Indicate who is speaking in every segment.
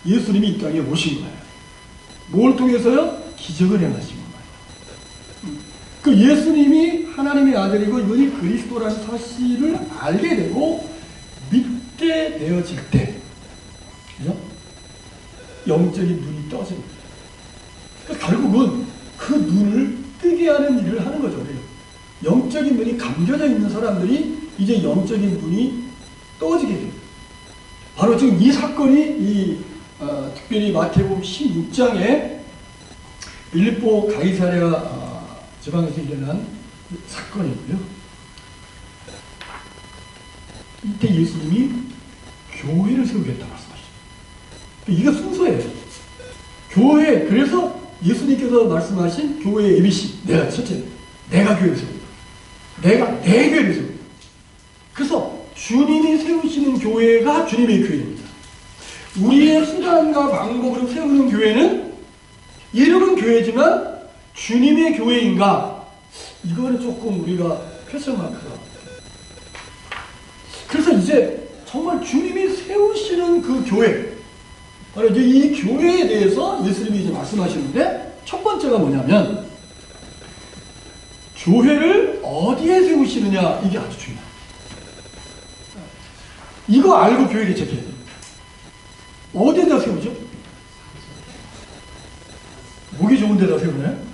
Speaker 1: 예수님이 이 땅에 오신 거예요. 뭘 통해서요? 기적을 행하신 거예요. 그 예수님이 하나님의 아들이고 이분이 그리스도라는 사실을 알게 되고 믿게 되어질 때, 그죠? 영적인 눈이 떠집니다. 그러니까 결국은 그 눈을 뜨게 하는 일을 하는 거죠. 영적인 눈이 감겨져 있는 사람들이 이제 영적인 눈이 떠지게 됩니다. 바로 지금 이 사건이 특별히 마태복음 16장에 빌립보 가이사랴 지방에서 일어난 사건이고요. 이때 예수님이 교회를 세우겠다 말씀하시죠. 이게 순서예요. 교회, 그래서 예수님께서 말씀하신 교회의 ABC, 내가 교회를 세운다. 내가 내 교회를 세운다. 그래서 주님이 세우시는 교회가 주님의 교회입니다. 우리의 수단과 방법으로 세우는 교회는 이름은 교회지만 주님의 교회인가? 이거는 조금 우리가 퀘스천 마크가. 그래서 이제 정말 주님이 세우시는 그 교회, 바로 이제 이 교회에 대해서 예수님이 이제 말씀하시는데, 첫 번째가 뭐냐면 교회를 어디에 세우시느냐, 이게 아주 중요해요. 이거 알고 교회 개척해야 돼요. 어디에다 세우죠? 보기 좋은 데다 세우나요?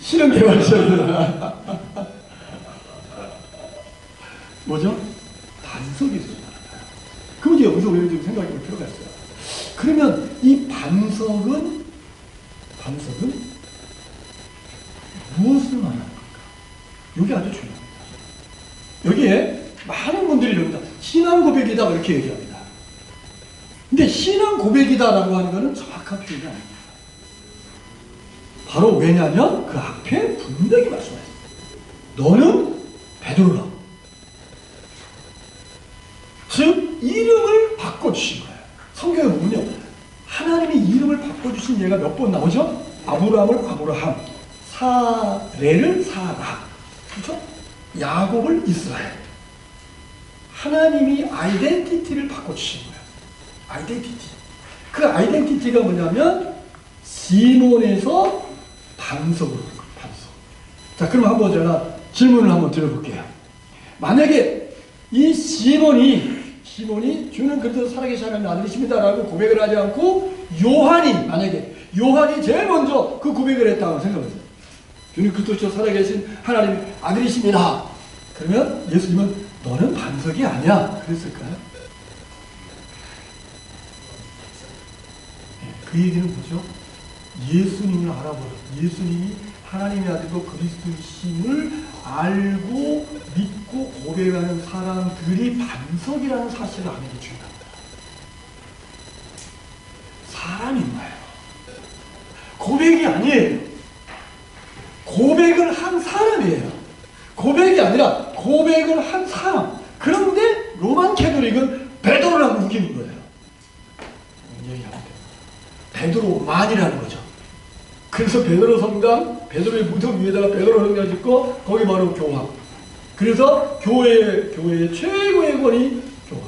Speaker 1: 신흥개발지요. 뭐죠? 반석이 있어요. 그럼 이제 여기서 우리가 좀 생각해 볼 필요가 있어요. 그러면 이 반석은 무엇을 말하는 걸까? 이게 아주 중요합니다. 여기에 많은 분들이 이럽니다. 신앙 고백이다 이렇게 얘기합니다. 근데 신앙 고백이다라고 하는 것은 정확한 표현이 아닙니다. 바로 왜냐하면 그 앞에 분명히 말씀하셨어요. 너는 베드로라. 즉 이름을 바꿔주신 거예요. 성경에 보면요, 하나님이 이름을 바꿔주신 예가 몇 번 나오죠? 아브라함을 아브라함, 사레를 사라, 그렇죠? 야곱을 이스라엘. 하나님이 아이덴티티를 바꿔주신 거예요. 아이덴티티. 그 아이덴티티가 뭐냐면 시몬에서 반석으로 간 거예요. 반석. 자, 그럼 한번 제가 질문을 한번 드려볼게요. 만약에 이 시몬이 주는 그리스도 살아계신 하나님의 아들이십니다라고 고백을 하지 않고 만약에 요한이 제일 먼저 그 고백을 했다고 생각하세요. 주는 그리스도 살아계신 하나님의 아들이십니다. 그러면 예수님은 너는 반석이 아니야 그랬을까요? 네, 그 얘기는 뭐죠? 예수님을 알아보는, 예수님이 하나님의 아들이고 그리스도이심을 알고 믿고 고백하는 사람들이 반석이라는 사실을 아는 게 중요합니다. 사람인 거예요. 고백이 아니에요. 고백을 한 사람이에요. 고백이 아니라 고백을 한 사람. 그런데 로만 캐톨릭은 베드로라고 우기는 거예요. 베드로만이라는 거죠. 그래서 베드로 성당, 베드로의 무덤 위에다가 베드로 성당 짓고 거기 바로 교황. 그래서 교회의 최고의 권위 교황.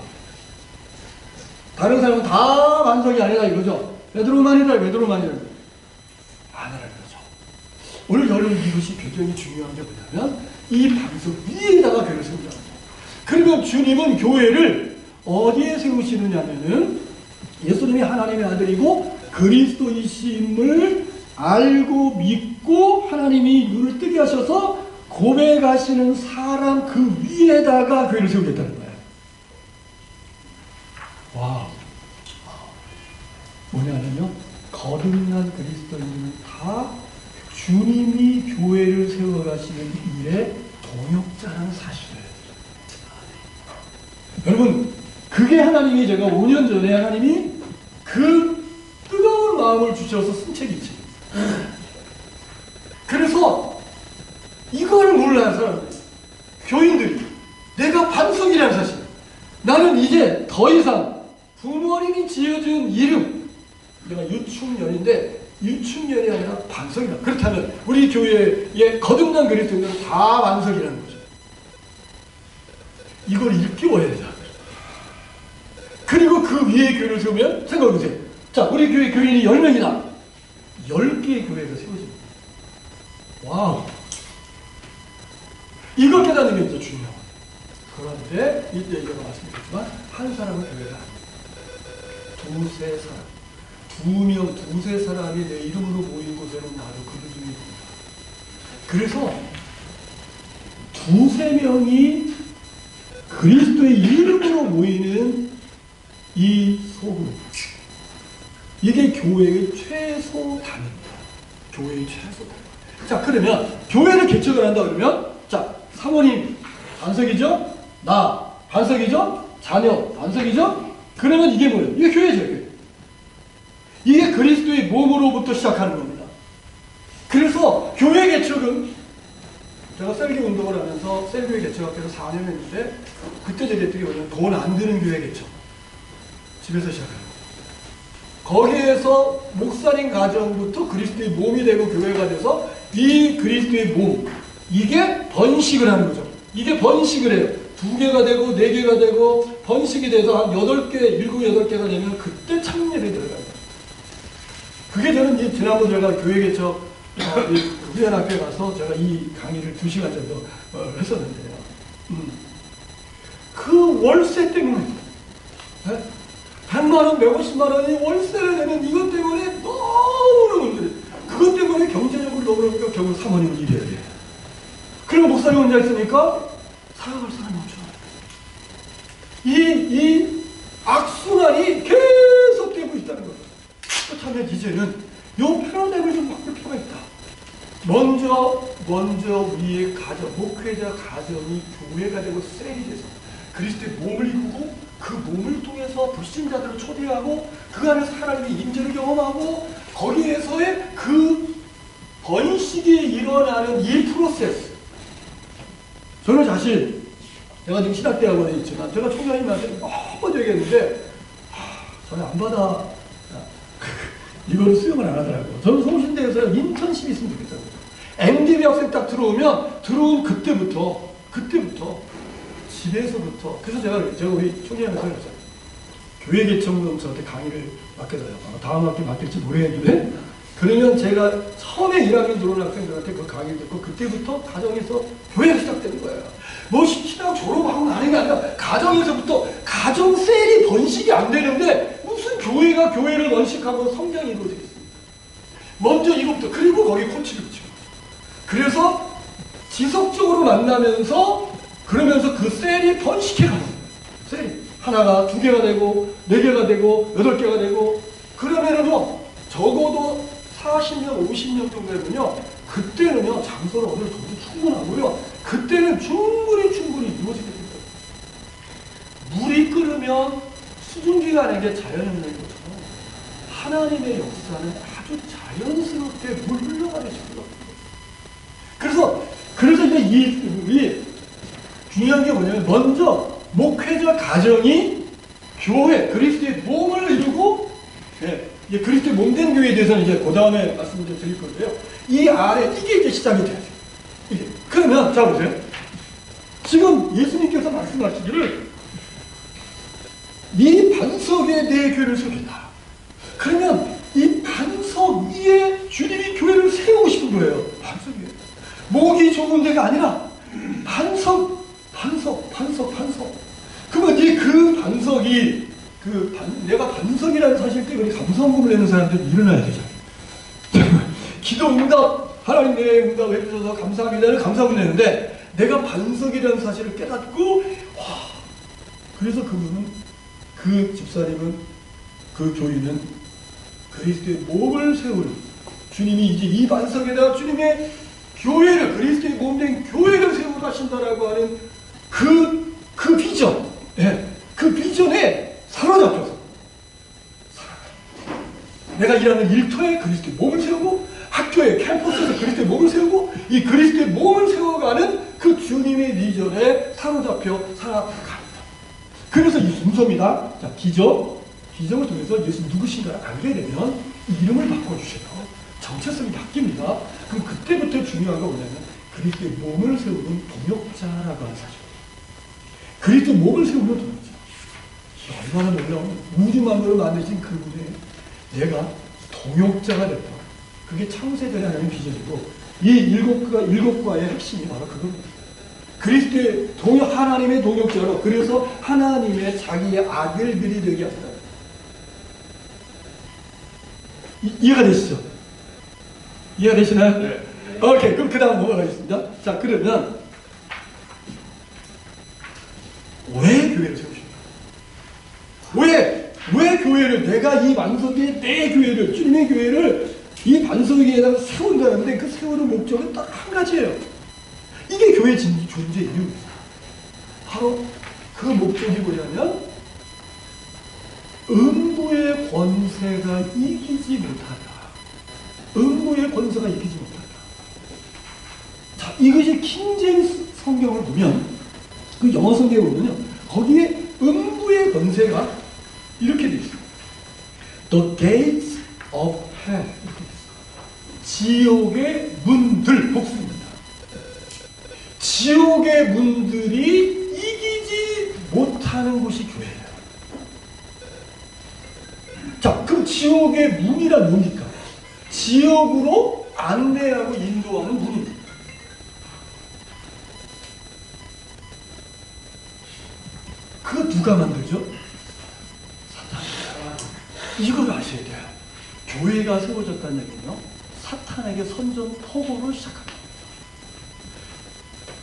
Speaker 1: 다른 사람은 다 반석이 아니라 이거죠. 베드로만이라 베드로만이라는 거죠. 아니라는 거죠. 오늘 여러분 이것이 굉장히 중요한 게 뭐냐면 이 반석 위에다가 교회를 세우자는 거예요. 그러면 주님은 교회를 어디에 세우시느냐면은 예수님이 하나님의 아들이고 그리스도이심을 알고 믿고 하나님이 눈을 뜨게 하셔서 고백하시는 사람 그 위에다가 교회를 세우겠다는 거예요. 와, 뭐냐면요, 거듭난 그리스도인은 다 주님이 교회를 세워가시는 일에 동역자라는 사실을. 여러분, 그게 하나님이, 제가 5년 전에 하나님이 그 뜨거운 마음을 주셔서 쓴 책이지. 그래서 이걸 몰라요, 사람들. 교인들이. 내가 반석이라는 사실. 나는 이제 더 이상 부모님이 지어준 이름, 내가 유충년인데 유충년이 아니라 반석이다. 그렇다면 우리 교회의 거듭난 그리스도인들은 다 반석이라는 거죠. 이걸 일깨워야 되잖아요. 그 위에 교회를 세우면 생각해보세요. 자, 우리 교회 교인이 10명이다. 10개의 교회가 세워집니다. 와우. 이걸 깨닫는 게 이제 중요합니다. 그런데 이때 제가 말씀드렸지만 한 사람은 교회가 아닙니다. 두세 사람, 2명, 두세 사람이 내 이름으로 모인 곳에는 나도 그들 중에 있습니다. 그래서 두세 명이 그리스도의 이름으로 모이는 이 소그룹, 이게 교회의 최소 단위입니다. 교회의 최소 단위. 자, 그러면 교회를 개척을 한다 그러면, 자, 사모님 반석이죠? 나 반석이죠? 자녀 반석이죠? 그러면 이게 뭐예요? 이게 교회죠, 교회. 이게 그리스도의 몸으로부터 시작하는 겁니다. 그래서 교회 개척은, 제가 셀교 운동을 하면서 셀교회 개척학교에서 4년 했는데, 그때 제가 했던 게 뭐냐면 돈 안 드는 교회 개척. 집에서 시작해요. 거기에서 목사님 가정부터 그리스도의 몸이 되고 교회가 돼서 이 그리스도의 몸, 이게 번식을 하는 거죠. 이게 번식을 해요. 2개가 되고 4개가 되고 번식이 돼서 한 8개, 7, 8개가 되면 그때 참여를 들어가요. 그게 저는 이제 지난번 제가 교회 개척 후연학교에 가서 제가 이 강의를 2시간 정도 했었는데요. 그 월세 때문에, 네? 100만 원, 150만 원이 월세를 내는 이것 때문에 너무너무 힘들어요. 그것 때문에 경제적으로 너무너무 결국 사모님을 일해야 돼요. 그리고 목사님 혼자 있으니까 살아갈 사람이 없죠. 이 악순환이 계속되고 있다는 거예요. 그렇다면 이제는 이 패러다임을 좀 바꿀 필요가 있다. 먼저 우리의 가정, 목회자 가정이 교회가 되고 셀이 돼서 그리스도의 몸을 이루고 그 몸을 통해서 불신자들을 초대하고 그 안에서 하나님의 임재를 경험하고 거기에서의 그 번식이 일어나는 이 프로세스. 저는 사실 제가 지금 신학대학원에 있지만 제가 총장님한테 몇 번 얘기했는데 저는 안 받아. 이거를 수용을 안 하더라고요. 저는 성신대에서 인턴십이 있으면 좋겠다고. MDB 학생 딱 들어온 그때부터 집에서부터. 그래서 제가 우리 총장님한테 그랬어요. 교회 개척론 저한테 강의를 맡겨줘요. 다음 학기 맡길지 모르겠는데, 그러면 제가 처음에 1학년 들어온 학생들한테 그 강의를 듣고 그때부터 가정에서 교회가 시작되는 거예요. 뭐 신학 졸업하고 나는 게 아니라 가정에서부터 가정 셀이 번식이 안 되는데 무슨 교회가 교회를 번식하고 성장이 이루어지겠습니까? 먼저 이것부터. 그리고 거기 코치를 붙이고. 그래서 지속적으로 만나면서 그러면서 그 셀이 번식해가는 거예요. 셀이 하나가 2개가 되고 4개가 되고 8개가 되고 그러면은요 적어도 40년 50년 정도 되면요 그때는요 장소를 어느 정도 충분하고요 그때는 충분히 이루어지게 됩니다. 물이 끓으면 수증기가 아닌 게 자연현상인 것처럼 하나님의 역사는 아주 자연스럽게 물 흘러가는 식으로. 그래서 이제 이 중요한 게 뭐냐면 먼저 목회자 가정이 교회 그리스도의 몸을 이루고 이제 그리스도의 몸된 교회에 대해서는 이제 그 다음에 말씀을 좀 드릴 건데요. 이 아래 이게 이제 시작이 돼야 돼요. 이게. 그러면 자 보세요. 지금 예수님께서 말씀하시기를 네 반석 위에 내 교회를 세우겠다. 그러면 이 반석 위에 주님이 교회를 세우고 싶은 거예요. 반석 위에. 목이 좋은 데가 아니라 반석. 그러면 이제 그 반석이 내가 반석이라는 사실 때문에 감사함을 내는 사람들이 일어나야 되잖아요. 기도 응답, 하나님 내 응답 해주셔서 감사합니다는 감사함을 내는데 내가 반석이라는 사실을 깨닫고 그래서 그 집사님은 그 교인은 그리스도의 몸을 세우는 주님이 이제 이 반석에다가 주님의 교회를 그리스도의 몸된 교회를 세우고 가신다라고 하는 그 비전, 그 비전에 사로잡혀서 내가 일하는 일터에 그리스도의 몸을 세우고 학교에 캠퍼스에서 그리스도의 몸을 세우고 이 그리스도의 몸을 세워가는 그 주님의 비전에 사로잡혀 살아갑니다. 그래서 이 순서입니다. 자, 기적을 통해서 예수 누구신가를 알게 되면 이름을 바꿔주셔요. 정체성이 바뀝니다. 그럼 그때부터 중요한 건 뭐냐면 그리스도의 몸을 세우는 동역자라고 하는 사실. 그리스도의 몸을 세우는 동역자. 얼마나 놀라운 우주 만물을 만드신 그분의 내가 동역자가 됐다. 그게 창세전에 하나님 비전이고 이 일곱 과의 핵심이 바로 그겁니다. 그리스도의 하나님의 동역자로 그래서 하나님의 자기의 아들들이 되게 하셨다. 이해가 되시죠? 이해가 되시나요? 네. 오케이. 그럼 그 다음 넘어가겠습니다. 자, 그러면 왜 교회를 세우십니까? 왜 교회를 내가 이 반석에 내 교회를 주님의 교회를 이 반석 위에다가 세운다는데 그 세우는 목적은 딱 한 가지예요. 이게 교회 존재 이유입니다. 바로 그 목적이 뭐냐면 음부의 권세가 이기지 못하다. 음부의 권세가 이기지 못하다. 자, 이것이 킹제임스 성경을 보면 그 영어 성경을 보면요. 거기에 음부의 권세가 이렇게 되어 있습니다. The gates of hell. 이렇게 되어 있습니다. 지옥의 문들, 복수입니다. 지옥의 문들이 이기지 못하는 곳이 교회예요. 자, 그럼 지옥의 문이란 뭡니까? 지옥으로 안내하고 인도하는 문입니다. 그거 누가 만들죠? 사탄입니다. 이걸 아셔야 돼요. 교회가 세워졌다는 얘기는요, 사탄에게 선전포고를 시작합니다.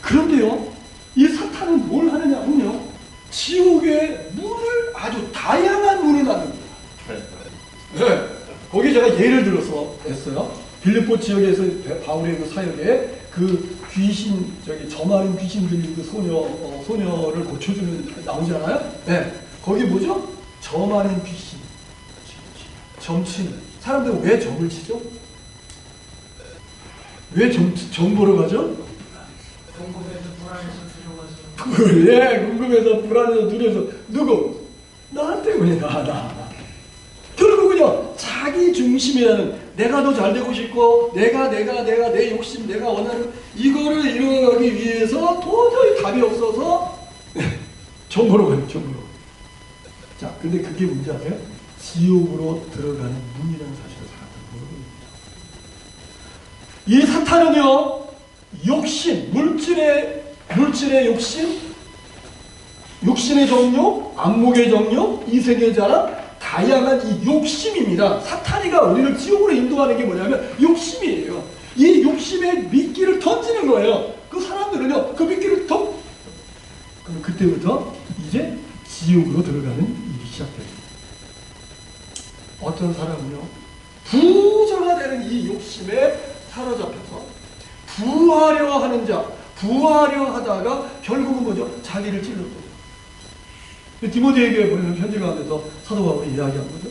Speaker 1: 그런데요, 이 사탄은 뭘 하느냐면요, 지옥의 문을 아주 다양한 문을 만듭니다. 네. 거기 제가 예를 들어서 했어요. 빌립보 지역에서 바울의 그 사역에 그 귀신, 점아린 귀신 들린 그 소녀를 고쳐주는, 나오잖아요? 네. 거기 뭐죠? 점아린 귀신. 점치는. 사람들은 왜 점을 치죠? 왜 점 보러 가죠?
Speaker 2: 궁금해서 불안해서 두려워서.
Speaker 1: 예, 궁금해서 불안해서 두려워서. 누구? 나 때문이다. 결국은요, 자기 중심이라는, 내가 더 잘 되고 싶고, 내가 내 욕심, 내가 원하는 이거를 이루어가기 위해서 도저히 답이 없어서 정보로 가요, 정보로. 자, 근데 그게 뭔지 아세요? 지옥으로 들어가는 문이라는 사실을 사람들은 모르고 있는 거예요. 이 사탄은요, 욕심, 물질의 욕심, 육신의 정욕, 안목의 정욕, 이생의 자랑, 다양한 이 욕심입니다. 사탄이가 우리를 지옥으로 인도하는 게 뭐냐면 욕심이에요. 이 욕심에 미끼를 던지는 거예요. 그 사람들은요, 그 미끼를 그럼 그때부터 이제 지옥으로 들어가는 일이 시작돼요. 어떤 사람은요, 부자가 되는 이 욕심에 사로잡혀서 부하려 하는 자, 부하려 하다가 결국은 뭐죠? 자기를 찔렀거든요. 디모데에게 보내는 편지 가운데서 사도 바울이 이야기한 거죠.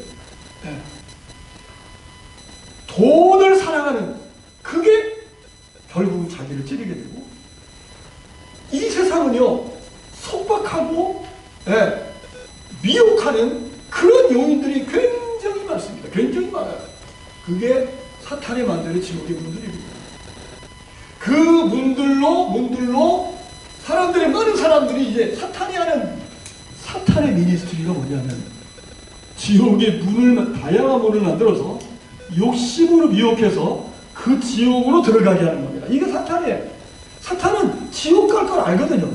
Speaker 1: 네. 돈을 사랑하는 그게 결국은 자기를 찌르게 되고, 이 세상은요, 속박하고 미혹하는 그런 요인들이 굉장히 많습니다. 굉장히 많아요. 그게 사탄이 만드는 지옥의 문들입니다. 그 문들로 많은 사람들이 이제 사탄의 미니스트리가 뭐냐면 지옥의 문을, 다양한 문을 만들어서 욕심으로 미혹해서 그 지옥으로 들어가게 하는 겁니다. 이게 사탄이에요. 사탄은 지옥 갈 걸 알거든요.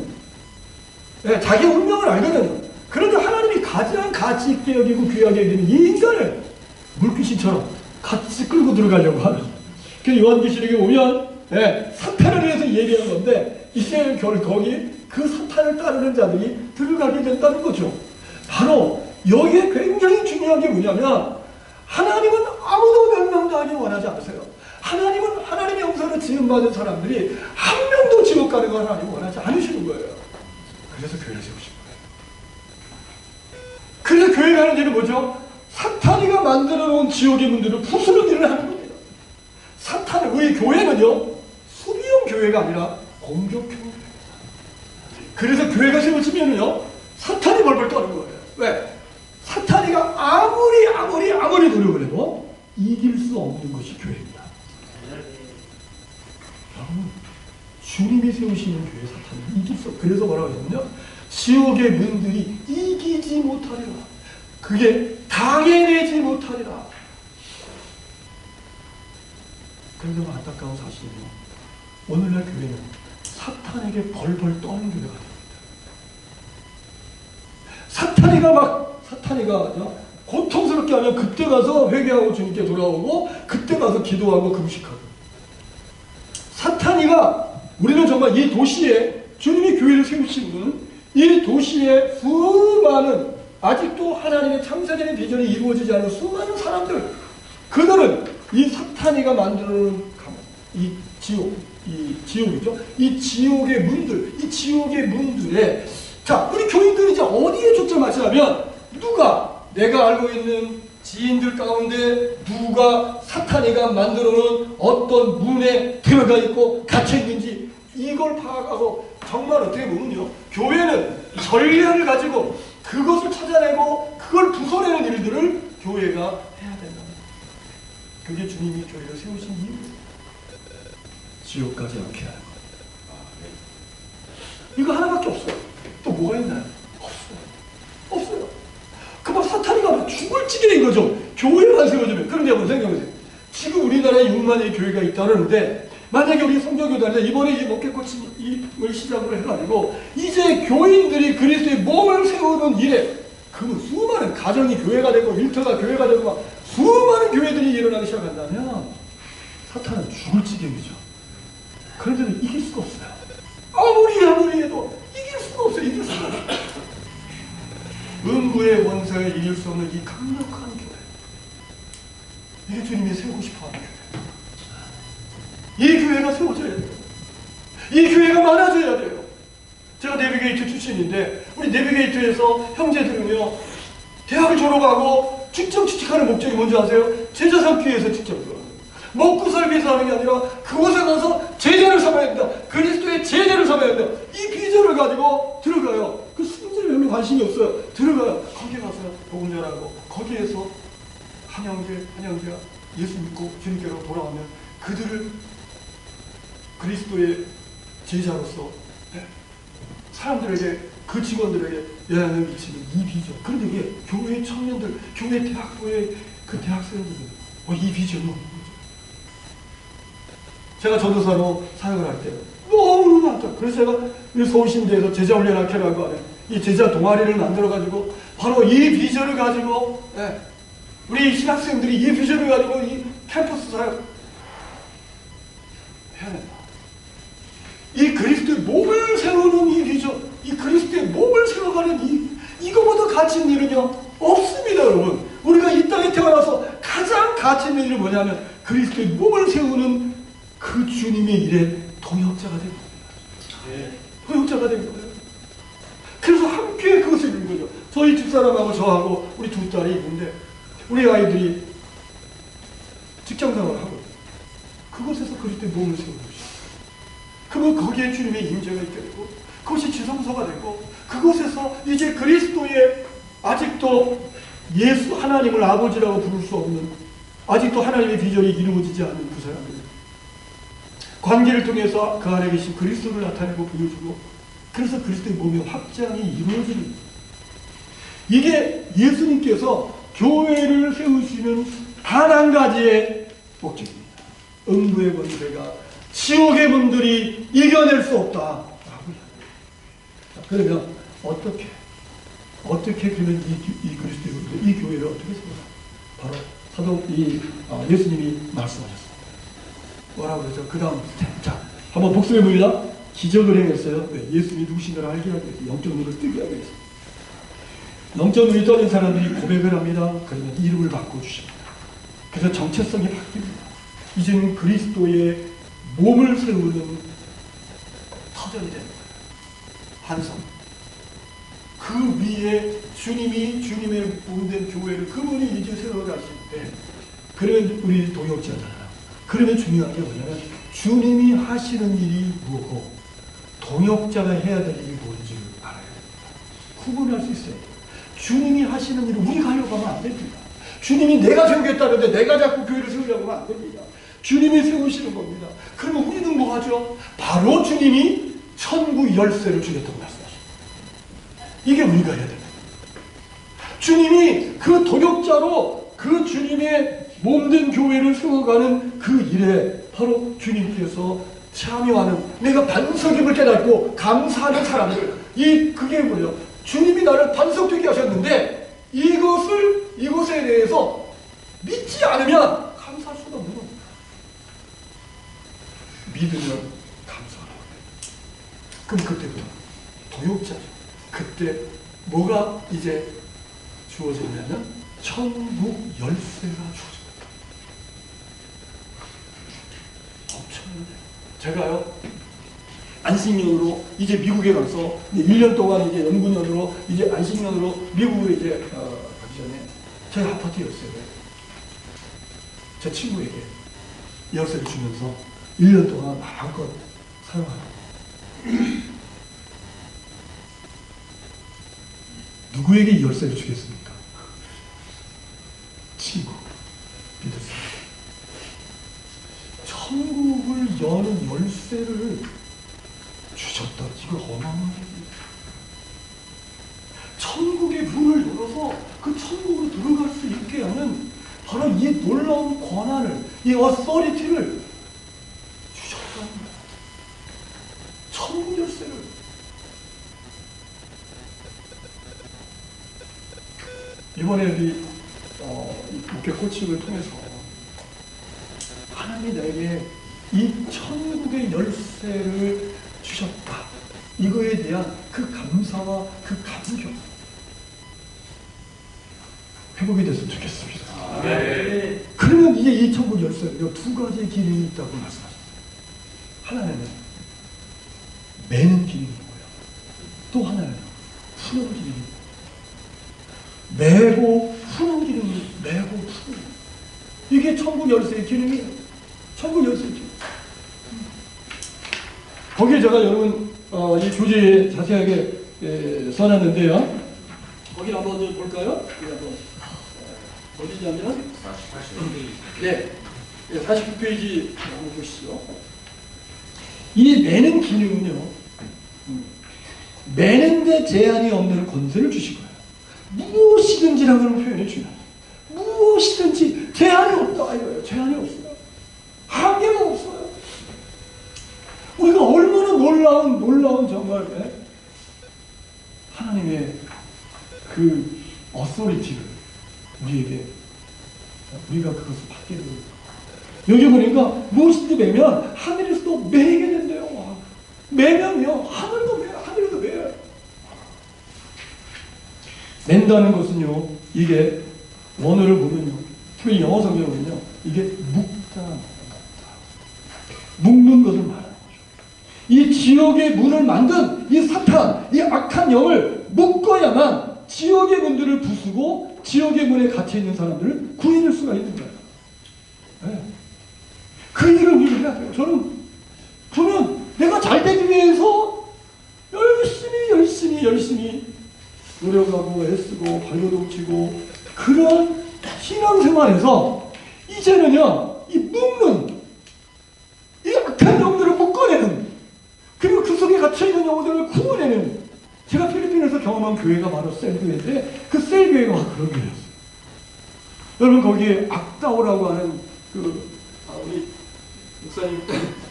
Speaker 1: 네, 자기 운명을 알거든요. 그런데 하나님이 가장 가치 있게 여기고 귀하게 여기는 이 인간을 물귀신처럼 같이 끌고 들어가려고 하는. 그 요한계시록에 보면 사탄을 위해서 얘기한 건데 이제 거기 그 사탄을 따르는 자들이 들어가게 된다는 거죠. 바로 여기에 굉장히 중요한 게 뭐냐면, 하나님은 아무도 멸망당하기 원하지 않으세요. 하나님은 하나님의 형상으로 지음받은 사람들이 한 명도 지옥 가는 걸 하나님은 원하지 않으시는 거예요. 그래서 교회를 세우신 거예요. 그래서 교회가 하는 일은 뭐죠? 사탄이가 만들어 놓은 지옥의 문들을 부수는 일을 하는 겁니다. 우리 교회는요, 수비형 교회가 아니라 공격형 교회입니다. 그래서 교회가 세워지면요, 사탄이 벌벌 떠는 거예요. 왜? 사탄이가 아무리 노력을 해도 이길 수 없는 것이 교회입니다. 여러분, 주님이 세우시는 교회 사탄은 이길 수 없어요. 그래서 뭐라고 하냐면요, 지옥의 문들이 이기지 못하리라. 그게 당해내지 못하리라. 그런데 안타까운 사실이요, 오늘날 교회는 사탄에게 벌벌 떠는 교회가 됩니다. 사탄이가 고통스럽게 하면 그때 가서 회개하고 주님께 돌아오고, 그때 가서 기도하고 금식하고. 사탄이가, 우리는 정말 이 도시에 주님이 교회를 세우시는 이 도시에 수많은, 아직도 하나님의 창세전의 비전이 이루어지지 않은 수많은 사람들, 그들은 이 사탄이가 만드는 이 지옥이죠. 이 지옥의 문들, 이 지옥의 문들에, 자, 우리 교인들이 이제 어디에 초점하시냐면, 내가 알고 있는 지인들 가운데 누가 사탄이가 만들어 놓은 어떤 문에 들어가 있고 갇혀 있는지, 이걸 파악하고, 정말 어떻게 보면요, 교회는 전략을 가지고 그것을 찾아내고 그걸 부숴내는 일들을 교회가 해야 된다. 그게 주님이 교회를 세우신 이유예요. 지옥까지 않게 하는 거예요. 이거 하나밖에 없어요. 또 뭐가 있나요? 없어요. 그만 사탄이가 죽을 지경인 거죠. 교회만 세워주면. 그런데 한번 생각해보세요. 지금 우리나라에 6만의 교회가 있다는데, 만약에 우리 성교교단에서 이번에 이 목회코칭을 시작으로 해가지고 이제 교인들이 그리스도의 몸을 세우는 일에, 그러면 수많은 가정이 교회가 되고 일터가 교회가 되고 막 수많은 교회들이 일어나기 시작한다면 사탄은 죽을 지경이죠. 그런데도 이길 수가 없어요. 아무리 해도 이길 수가 없어요. 음부의 원성을 이길 수 없는 이 강력한 교회, 이게 주님이 세우고 싶어하는 교회. 이 교회가 세워져야 돼요. 이 교회가 많아져야 돼요. 제가 내비게이터 출신인데, 우리 내비게이터에서 형제들은요, 대학을 졸업하고 직접 취직하는 목적이 뭔지 아세요? 제자 삼기 위해서 직접 들어가요. 먹고 살기 위해서 하는 게 아니라 그곳에 가서 제자를 삼아야 된다. 그리스도의 제자를 삼아야 된다. 이 비전을 가지고 들어가요. 그 승질에 별로 관심이 없어요. 들어가요. 거기 가서 복음 전하고, 거기에서 한 형제가 예수 믿고 주님께로 돌아오면 그들을 그리스도의 제자로서 사람들에게, 그 직원들에게 영향을 미치는 이 비전. 그런데 이게 교회 청년들, 교회 대학교의 그 대학생들은 이 비전이 없는 거죠. 제가 전도사로 사역을 할 때 너무 많다. 그래서 제가 서울신대에서 제자훈련학회라고 하는 이 제자 동아리를 만들어가지고 바로 이 비전을 가지고, 우리 신학생들이 이 비전을 가지고 이 캠퍼스 사역 해야 된다. 이 그리스도의 몸을 세우는 이 비전, 이 그리스도의 몸을 세워가는 이거보다 가치 있는 일은요 없습니다, 여러분. 우리가 이 땅에 태어나서 가장 가치 있는 일은 뭐냐면 그리스도의 몸을 세우는 그 주님의 일에 동역자가 된 겁니다. 동역자가 된 거예요. 그래서 함께 그것을 이룬 거죠. 저희 집사람하고 저하고 우리 두 딸이 있는데, 우리 아이들이 직장생활을 하고 그곳에서 그리스도의 몸을 세우는 것이죠. 그러면 거기에 주님의 임재가 있게 되고, 그것이 지성소가 되고, 그곳에서 이제 그리스도의, 아직도 예수 하나님을 아버지라고 부를 수 없는, 아직도 하나님의 비전이 이루어지지 않는 그 사람들, 관계를 통해서 그 안에 계신 그리스도를 나타내고 보여주고, 그래서 그리스도의 몸의 확장이 이루어지는, 이게 예수님께서 교회를 세우시는 단 한 가지의 목적입니다. 음부의 권세가, 지옥의 문들이 이겨낼 수 없다라고 이야기합니다. 그러면 어떻게 그러면 이 그리스도의 문들, 이 교회를 어떻게 세우나? 바로 사도 예수님이 말씀하셨습니다. 뭐라고 그러죠? 그 다음 스텝. 자, 한번 복습해 보이나? 기적을 행했어요. 네, 예수님이 누구신가를 알게 하기 위해서, 영적 눈을 뜨게 하기 위해서. 영적 눈이 떠진 사람들이 고백을 합니다. 그러면 이름을 바꿔주십니다. 그래서 정체성이 바뀝니다. 이제는 그리스도의 몸을 세우는 터전이 되는 거예요. 한성. 그 위에 주님의 몸된 교회를 그분이 이제 세워가실 때, 그러면 우리 동역자잖아요. 그러면 중요한 게 뭐냐면 주님이 하시는 일이 뭐고 동역자가 해야 될 일이 뭔지 알아야 됩니다. 구분할 수 있어요. 주님이 하시는 일을 우리가 하려고 하면 안 됩니다. 주님이 내가 세우겠다는데 내가 자꾸 교회를 세우려고 하면 안 됩니다. 주님이 세우시는 겁니다. 그러면 우리는 뭐 하죠? 바로 주님이 천국 열쇠를 주겠다고 말씀하십니다. 이게 우리가 해야 됩니다. 주님이 그 동역자로 그 주님의 몸된 교회를 세워가는 그 일에 바로 주님께서 참여하는, 내가 반석임을 깨닫고 감사하는 사람들, 그게 뭐예요? 주님이 나를 반석되게 하셨는데 이것에 대해서 믿지 않으면 감사할 수가 없는 겁니다. 믿으면 감사하는 거예요. 그럼 그때부터 동역자죠. 그때 뭐가 이제 주어지냐면 천국 열쇠가 주어집니다. 엄청나요. 제가요, 안식년으로 이제 미국에 가서 1년 동안 이제 연구년으로 이제 안식년으로 미국에 이제 가기 전에 제 아파트 열쇠를 제 친구에게 열쇠를 주면서 1년 동안 마음껏 사용하라고. 누구에게 이 열쇠를 주겠습니까? 친구. 믿었습니다. 천국을 여는 열쇠를 주셨다. 이거 어마어마한 일입니다. 천국의 문을 열어서 그 천국으로 들어갈 수 있게 하는 바로 이 놀라운 권한을, 이 어서리티를 주셨다는 거예요. 천국 열쇠를. 이번에 우리 국회 코칭을 통해서 하나님이 나에게 이 천국의 열쇠를 주셨다. 이거에 대한 그 감사와 그 감격 회복이 됐으면 좋겠습니다.
Speaker 2: 네.
Speaker 1: 그러면 이제 이 천국 열쇠는 두 가지의 기능이 있다고 말씀하셨어요. 하나는 매는 기능이고요. 또 하나는 푸는 기능이고. 매고 푸는 기능이 매고 푸는. 이게 천국 열쇠의 기능이에요. 천국 열쇠의 기능. 거기에 제가 여러분 이 교재에 자세하게 써놨는데요. 거기 한번 좀 볼까요? 한번 어디냐면 49페이지 한번 보시죠. 이 매는 기능은요, 매는데 제한이 없는 권세를 주신 거예요. 무엇이든지라는 표현이 중요해요. 무엇이든지 제한이 없다 이거예요. 제한이 없어요. 한계가 없어요. 우리가 얼마나 놀라운 정말 하나님의 그 어소리티를 우리에게, 우리가 그것을 받게 되는 거예요. 여기 보니까 무엇이든지 매면 하늘에서도 매게 된대요. 와. 매면요 하늘도 매요. 하늘도 매요. 맨다는 것은요, 이게 원어를 보면요, 특히 영어 성경은요, 이게 묶다, 묶는 것을 말하는 거죠. 이 지옥의 문을 만든 이 사탄, 이 악한 영을 묶어야만 지옥의 문들을 부수고 지옥의 문에 갇혀 있는 사람들을 구해낼 수가 있는 거예요. 네. 그 일을 우리가 해야 돼요. 저는 내가 잘 되기 위해서 열심히 노력하고 애쓰고 발버둥치고 그런 신앙생활에서 이제는요, 이 묶는, 이 악한 영들을 묶어내는, 그리고 그 속에 갇혀있는 영들을 구원내는, 제가 필리핀에서 경험한 교회가 바로 셀교회인데 그 셀교회가 그런 교회였어요. 여러분 거기에 악다오라고 하는 우리 목사님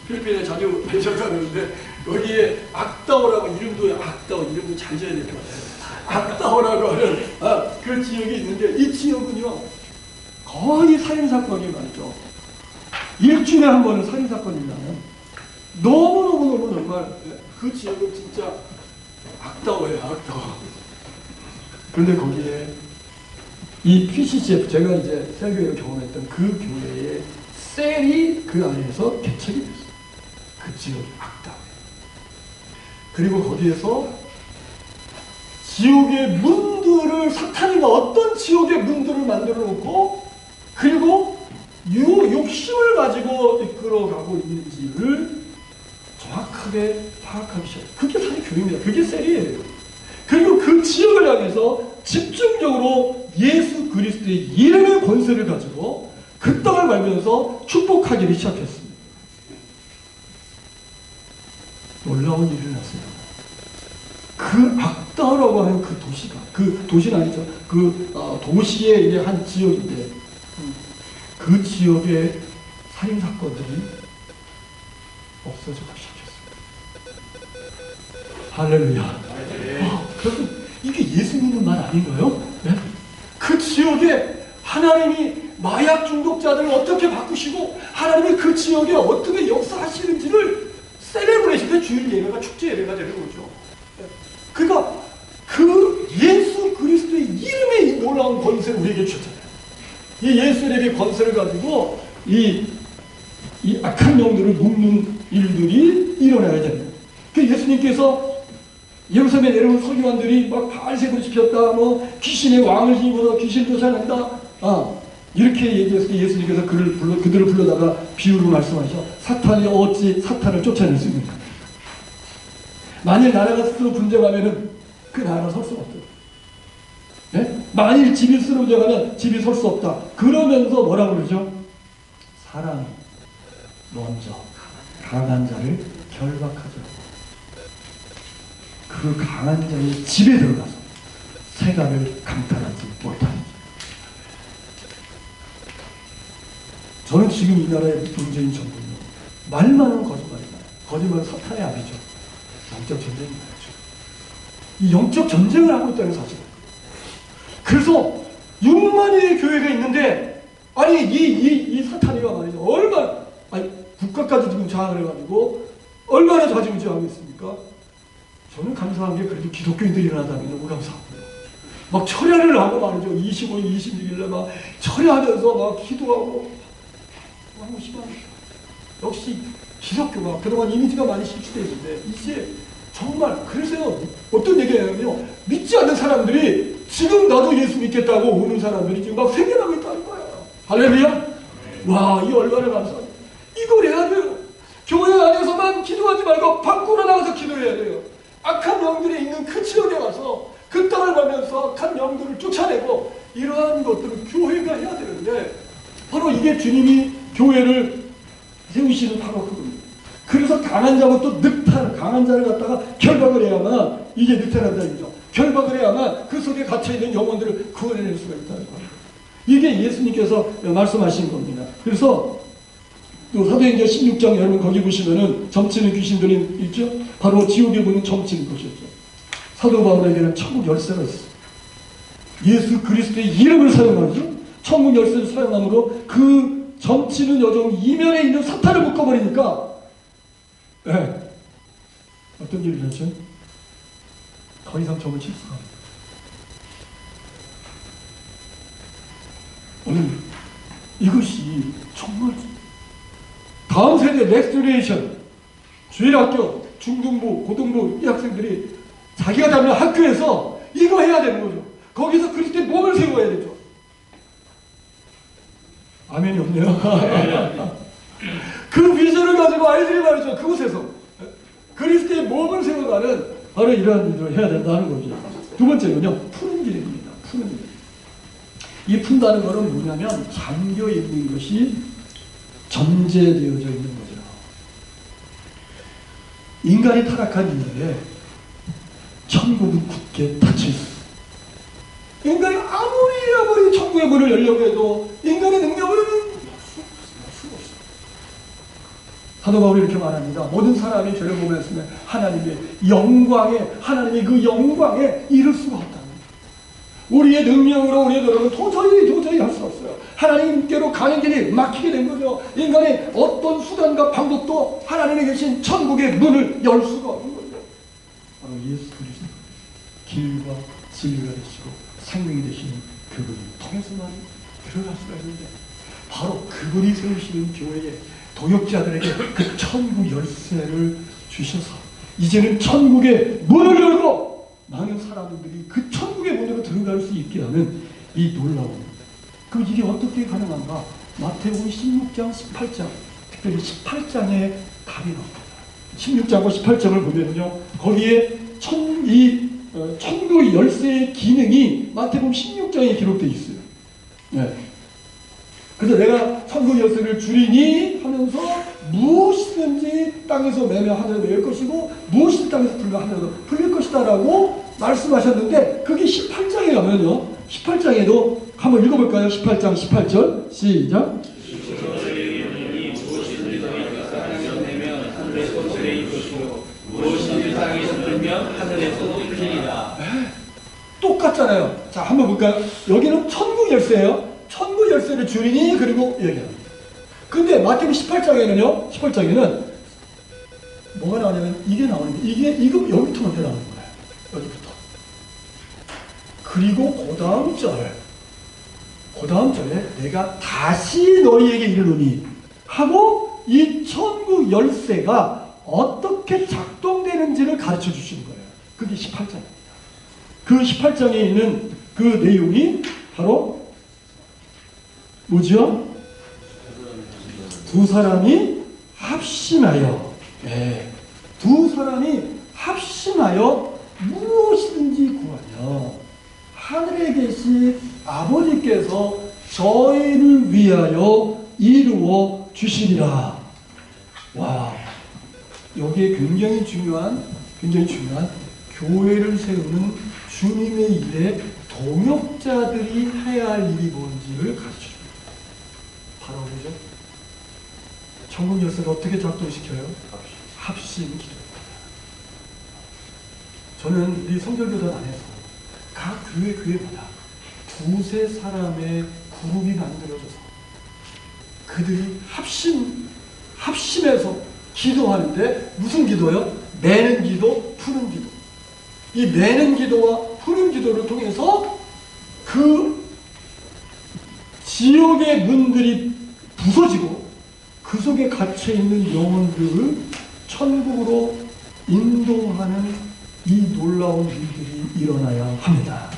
Speaker 1: 필리핀에 자주 계셨다는데 거기에 악다오라고 이름도 잘 지어야 될 것 같아요. 악다오라고 하는 그 지역이 있는데 이 지역은요 거의 살인사건이 많죠. 일주일에 한 번은 살인사건이 나면 너무 정말 그 지역은 진짜 악다워요. 악다워. 그런데 거기에 이 PCCF, 제가 이제 셀교회를 경험했던 그 교회의 셀이 그 안에서 개척이 됐어요. 그 지역이 악다워요. 그리고 거기에서 지옥의 문들을, 사탄이가 어떤 지옥의 문들을 만들어 놓고 그리고 욕심을 가지고 이끌어가고 있는지를 정확하게 파악하기 시작해요. 그게 사실 교회입니다. 그게 셀이에요. 그리고 그 지역을 향해서 집중적으로 예수 그리스도의 이름의 권세를 가지고 그 땅을 밟으면서 축복하기를 시작했습니다. 놀라운 일이 났어요. 그 그 악다라고 하는 그 도시가, 그 도시는 아니죠. 그 도시의 이제 한 지역인데, 그 지역의 살인 사건들이 없어지고 시작했어요. 할렐루야. 그럼 이게 예수 믿는 말 아닌가요? 네? 그 지역에 하나님이 마약 중독자들을 어떻게 바꾸시고 하나님이 그 지역에 어떻게 역사하시는지를 세레브레이션의 주일 예배가 축제 예배가 되는 거죠. 그러니까 그 예수 그리스도의 이름의 이 놀라운 권세를 우리에게 주셨잖아요. 이 예수님의 권세를 가지고 이 악한 영들을 묶는 일들이 일어나야 됩니다. 그 예수님께서 예루살렘에 내려온 서기관들이 막 바알새를 지켰다, 뭐 귀신의 왕을 힘입어서 귀신을 쫓아낸다, 이렇게 얘기해서 예수님께서 그들을 불러다가 비유로 말씀하셔. 사탄이 어찌 사탄을 쫓아낼 수 있는가? 만일 나라가 스스로 분쟁하면은 그 나라가 설 수가 없다. 네? 만일 집이 스스로 분쟁하면 집이 설 수 없다. 그러면서 뭐라고 그러죠? 사람이 먼저 강한 자를 결박하죠. 그 강한 자의 집에 들어가서 세간을 강탈하지 못하는. 저는 지금 이 나라의 문재인 정부는 말만은 거짓말이잖아요. 거짓말은 사탄의 아비죠. 영적 전쟁인 거죠. 이 영적 전쟁을 하고 있다는 사실입니다. 그래서 6만의 교회가 있는데, 아니 이 사탄이가 말이죠. 얼마나, 아니 국가까지 지금 장악을 해가지고 얼마나 좌지우지하고 있습니까? 저는 감사한 게 그래도 기독교인들이 일어나다면 너무 감사하고요. 막 철야를 하고 말이죠. 25일, 26일날 막 철야하면서 막 기도하고 하고 싶어합니다. 역시 기독교가 그동안 이미지가 많이 실추되어 있는데 이제 정말 그래서요. 어떤 얘기냐면요. 믿지 않는 사람들이 지금 나도 예수 믿겠다고 오는 사람들이 지금 막 생겨나고 있다는 거예요. 할렐루야. 와, 이 얼마나 감사합니다. 이걸 해야 돼요. 교회 안에서만 기도하지 말고 밖으로 나가서 기도해야 돼요. 악한 영들이 있는 그 지역에 가서 그 땅을 가면서 악한 영들을 쫓아내고 이러한 것들을 교회가 해야 되는데 바로 이게 주님이 교회를 세우시는 바로 그겁니다. 그래서 강한 자부터 강한 자를 갖다가 결박을 해야만 이게 늑탈한다 이거죠. 결박을 해야만 그 속에 갇혀있는 영혼들을 구원해낼 수가 있다는 겁니다. 이게 예수님께서 말씀하신 겁니다. 그래서 또 사도행전 16장 여러분 거기 보시면은 점치는 귀신들이 있죠? 바로 지옥에 보는 점치는 것이었죠. 사도 바울에게는 천국 열쇠가 있어요. 예수 그리스도의 이름을 사용하죠. 천국 열쇠를 사용함으로 그 점치는 여종 이면에 있는 사탄을 묶어버리니까 어떤 일이 일어나죠? 더 이상 점을 칠 수가 없어요. 오늘 이것이 정말 다음 세대 넥스트레이션 주일학교, 중등부, 고등부 이 학생들이 자기가 다니는 학교에서 이거 해야 되는 거죠. 거기서 그리스도의 몸을 세워야 되죠. 아멘이 없네요. 그 비전을 가지고 아이들이 말이죠. 그곳에서 그리스도의 몸을 세워가는 바로 이러한 일을 해야 된다는 거죠. 두 번째는요. 푸는 길입니다. 푸는 길. 이 푼다는 것은 뭐냐면 잠겨 있는 것이 전제되어져 있는 거죠. 인간이 타락한 이후에 천국은 굳게 닫혀 있어요. 인간이 아무리 천국의 문을 열려고 해도 인간의 능력으로는 수가 없어요. 사도 바울이 이렇게 말합니다. 모든 사람이 죄를 보면서 하나님의 하나님의 그 영광에 이를 수가 없다. 우리의 능력으로 우리의 노력은 도저히 할 수 없어요. 하나님께로 가는 길이 막히게 된 거죠. 인간의 어떤 수단과 방법도 하나님에 계신 천국의 문을 열 수가 없는 거죠. 바로 예수 그리스도 길과 진리가 되시고 생명이 되시는 그분을 통해서만 들어갈 수가 있는데 바로 그분이 세우시는 교회에 도역자들에게 그 천국 열쇠를 주셔서 이제는 천국의 문을 열고 많은 사람들이 그 천국의 문으로 들어갈 수 있게 하는 이 놀라운 그 일이 어떻게 가능한가? 마태복음 16장 18장 특별히 18장에 답이 나옵니다. 16장과 18장을 보면요 거기에 천국 열쇠의 기능이 마태복음 16장에 기록되어 있어요. 네. 그래서 내가 천국 열쇠를 주리니 하면서 무엇이든지 땅에서 매며 하늘에 매일 것이고 무엇이든 땅에서 풀며 하늘에서 풀릴 것이다 라고 말씀하셨는데 그게 18장에 가면요 18장에도 한번 읽어볼까요? 18장 18절 시작.
Speaker 2: 무엇이든지 땅에서 풀면 하늘에서도 풀리리라.
Speaker 1: 똑같잖아요. 자, 한번 볼까요? 여기는 천국 열쇠예요. 천국 열쇠를 주리니 그리고 얘기합니다. 근데 마태복음 18장에는 뭐가 나오냐면 이게 나오는데 이거 여기부터 먼저 나오는 거예요. 여기부터. 그리고 그 다음 절에 내가 다시 너희에게 이르노니 하고 이 천국 열쇠가 어떻게 작동되는지를 가르쳐 주시는 거예요. 그게 18장입니다. 그 18장에 있는 그 내용이 바로 뭐죠? 두 사람이 합심하여 두 사람이 합심하여 무엇이든지 구하며 하늘에 계신 아버지께서 저희를 위하여 이루어 주시리라. 와, 여기에 굉장히 중요한 교회를 세우는 주님의 일에 동역자들이 해야 할 일이 뭔지를 가르쳐줍니다. 바로 뭐죠? 천국 열쇠를 어떻게 작동시켜요? 합심 기도입니다. 저는 우리 성결교단 안에서 각 교회마다 두세 사람의 그룹이 만들어져서 그들이 합심해서 기도하는데 무슨 기도요? 매는 기도, 푸는 기도. 이 매는 기도와 푸는 기도를 통해서 그 지옥의 문들이 부서지고 그 속에 갇혀있는 영혼들을 천국으로 인도하는 이 놀라운 일들이 일어나야 합니다.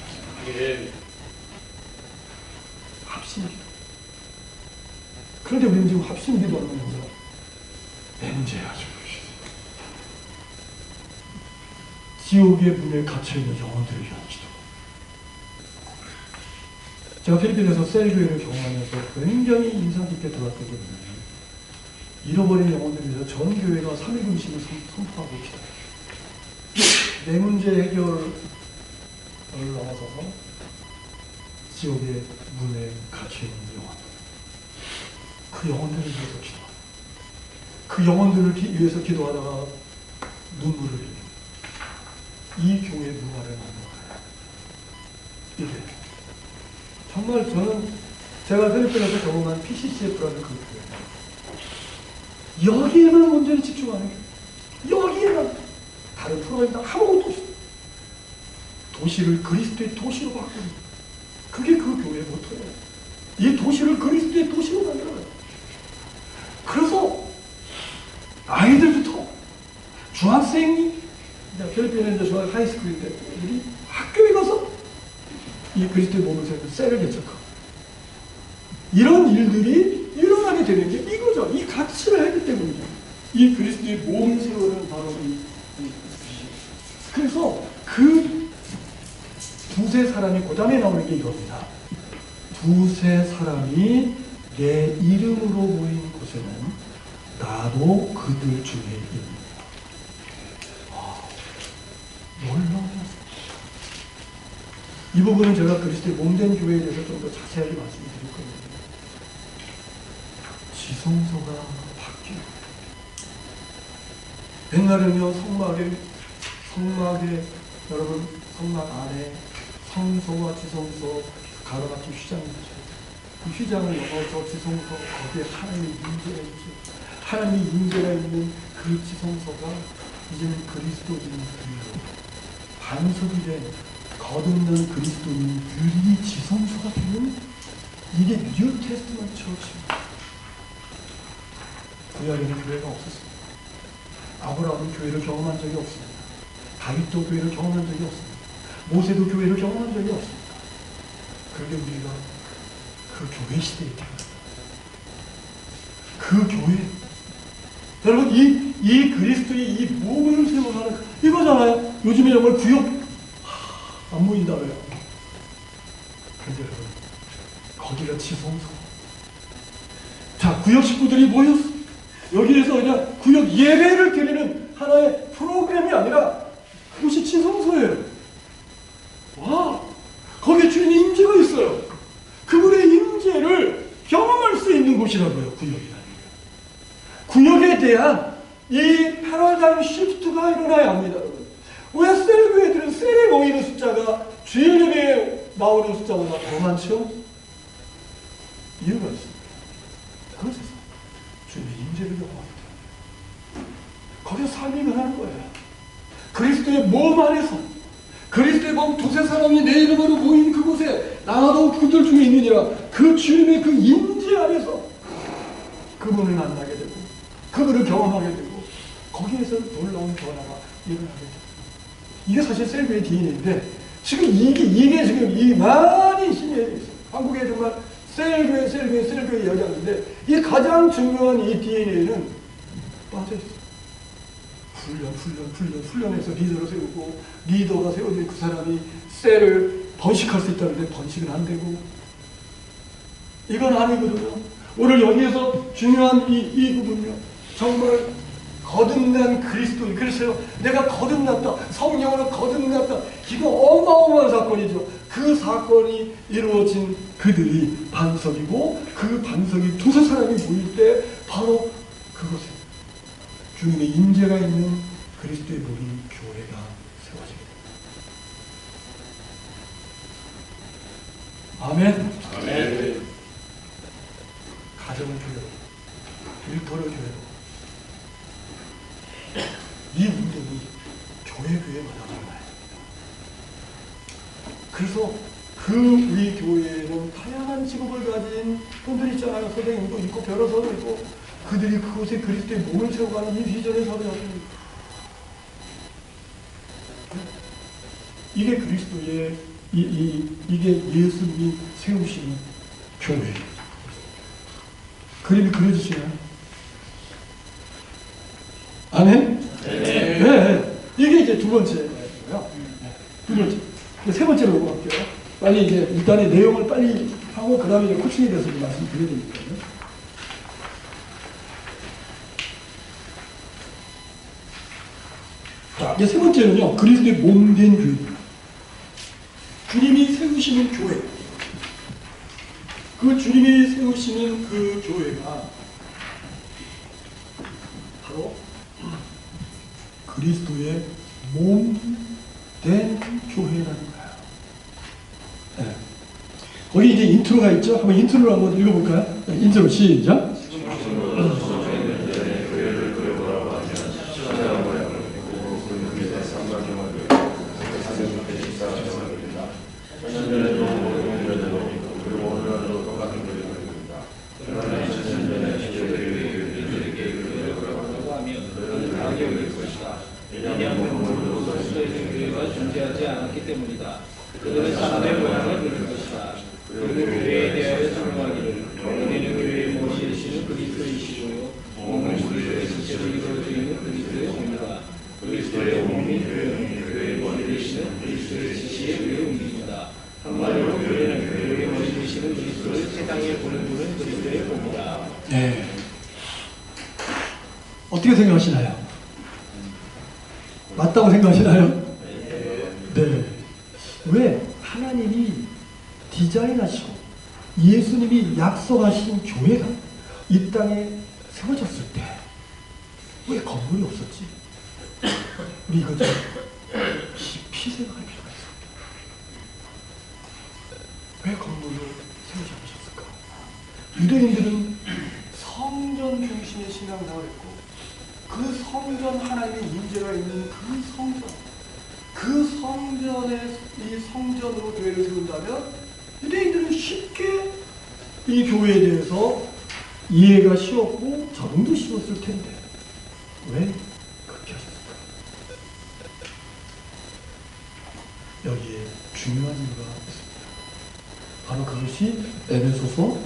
Speaker 1: 합심기도. 그런데 우리는 지금 합심기도 하는 거죠. 맹제하죠. 지옥의 문에 갇혀있는 영혼들을 위한 기도. 제가 필리핀에서 셀교회를 경험하면서 굉장히 인상 깊게 들었던 게 뭐냐면 잃어버린 영혼들을 위해서 전 교회가 3일 금식을 선포하고 기도해요. 내 문제 해결을 넘어서서 지옥의 문에 갇혀있는 영혼들. 그 영혼들을 위해서 기도합니다. 그 영혼들을 위해서 기도하다가 눈물을 흘립니다. 이 교회의 문화를 만들어가요. 이게 정말 저는 제가 필리핀에서 경험한 PCCF라는 그 교회 여기에만 온전히 집중하는 교회. 여기에만 다른 프로그램도 아무것도 없어요. 도시를 그리스도의 도시로 바꾸는 그게 그 교회의 모토예요. 이 도시를 그리스도의 도시로 만들어요. 그래서 아이들부터 중학생이 필리핀에 이제 중학 하이스쿨인데 우리 학교에 가서 이 그리스도의 몸을 세우는 셀을 개척하고 이런 일들이 일어나게 되는 게 이거죠. 이 가치를 했기 때문이죠. 이 그리스도의 몸을 세우는 바로 그래서 그 두세 사람이 그 다음에 나오는 게 이겁니다. 두세 사람이 내 이름으로 모인 곳에는 나도 그들 중에 있는 놀라웠어요. 이 부분은 제가 그리스도의 몸된 교회에 대해서 좀 더 자세하게 말씀드릴 거예요. 지성소가 바뀌어요. 옛날에는요, 성막에, 여러분, 성막 안에 성소와 지성소 가로막힌 휘장이 있죠. 그 휘장을 넘어서 지성소, 거기에 하나님의 임재가 있죠. 하나님의 임재가 있는 그 지성소가 이제는 그리스도인들로 반석이 된 거듭난 그리스도인들이 지성소가 되는 이게 뉴 테스트먼트 처치입니다. 구약에는 교회가 없었습니다. 아브라함은 교회를 경험한 적이 없습니다. 다윗도 교회를 경험한 적이 없습니다. 모세도 교회를 경험한 적이 없습니다. 그런데 우리가 그 교회 시대에 태어났습니다. 그 교회 여러분 이 그리스도의 이 몸을 세워가는 이거잖아요. 요즘에 정말 구역 안 보인다고요. 그런데 여러분 거기가 지성소. 자, 구역 식구들이 모였어. 여기에서 그냥 구역 예배를 드리는 하나의 프로그램이 아니라 그것이 지성소예요. 와, 거기에 주님의 임재가 있어요. 그분의 임재를 경험할 수 있는 곳이라고요, 구역이라는 게. 구역에 대한 이 패러다임 시프트가 일어나야 합니다, 여러분. 왜 셀교회들은 셀에 모이는 숫자가 주일 예배에 나오는 숫자보다 더 많죠? 이유가 있습니다. 그것에서 주님의 임재를 경험합니다. 거기서 삶이 변하는 거예요. 그리스도의 몸 안에서, 그리스도의 몸 두세 사람이 내 이름으로 모인 그곳에 나도 그들 중에 있느니라. 그 주님의 그 임재 안에서 그분을 만나게 되고 그분을 경험하게 되고 거기에서 놀라운 변화가 일어나게 됩니다. 이게 사실 셀교의 DNA인데 지금 이게 지금 이 많이 심해져 있어요. 한국에 정말 셀교회 이야기하는데 이 가장 중요한 이 DNA는 빠져 있어요. 훈련해서 리더를 세우고 리더가 세워진 그 사람이 셀을 번식할 수 있다는데 번식은 안 되고 이건 아니거든요. 오늘 여기에서 중요한 이 부분요. 정말 거듭난 그리스도인. 그래서요, 내가 거듭났다. 성령으로 거듭났다. 이거 어마어마한 사건이죠. 그 사건이 이루어진 그들이 반석이고 그 반석이 두세 사람이 모일 때 바로 그곳에 주님의 임재가 있는 그리스도의 몸인 교회가 세워지게 됩니다. 아멘.
Speaker 2: 아멘.
Speaker 1: 가정을 교회로, 일터를 교회로. 이 운동이 교회마다 일어나야 됩니다. 그래서 그 우리 교회에는 다양한 직업을 가진 분들이 있잖아요. 선생님도 있고 변호사도 있고 그들이 그곳에 그리스도의 몸을 채워가는 이 비전을 사모합니다. 이게 그리스도의 이게 예수님이 세우신 교회. 그림이 그려지시나요? 아멘? 네. 이게 이제 두 번째고요. 두 번째. 세 번째로 넘어갈게요. 빨리 이제 일단의 내용을 빨리 하고 그 다음에 이제 코칭에 대해서 말씀드려야 되니까요. 자, 이제 세 번째는요. 그리스도의 몸된 교회입니다. 주님이 세우시는 교회. 그 주님이 세우시는 그 교회가 바로 그리스도의 몸된 교회라는 거예요. 네. 거기 이제 인트로가 있죠? 한번 인트로를 한번 읽어볼까요? 네, 인트로 시작.
Speaker 2: 존재하지 않았기 때문이다. 그들은 사람의 모양을 그릴 것이다. 그리고 교회에 대하여 설명하기를 너희는 교회의 몸이시는 그리스도이시고요. 몸은 그리스도의 지체로 이루어져 있는 그리스도의 몸이다. 그리스도의 몸이 교회의 머리 되시는 그리스도의 지체에 의해 움직인다. 한마디로 교회는 교회의 머리 되시는 그리스도를 세상에 보내주는 그리스도의 몸이다.
Speaker 1: 네. 어떻게 생각하시나요? 맞다고 생각하시나요? 네. 왜 하나님이 디자인하시고 예수님이 약속하신 교회가 이 땅에 세워졌을 때 왜 건물이 없었지? 우리 이거 좀 깊이 생각할 필요가 있습니다. 왜 건물로 세우지 않으셨을까? 유대인들은 성전 중심의 신앙생활을 했고 그 성전 하나님의 임재가 있는 그 성전의 이 성전으로 교회를 세운다면 유대인들은 쉽게 이 교회에 대해서 이해가 쉬웠고 적응도 쉬웠을 텐데 왜 그렇게 하셨을까? 여기에 중요한 이유가 있습니다. 바로 그것이 에베소서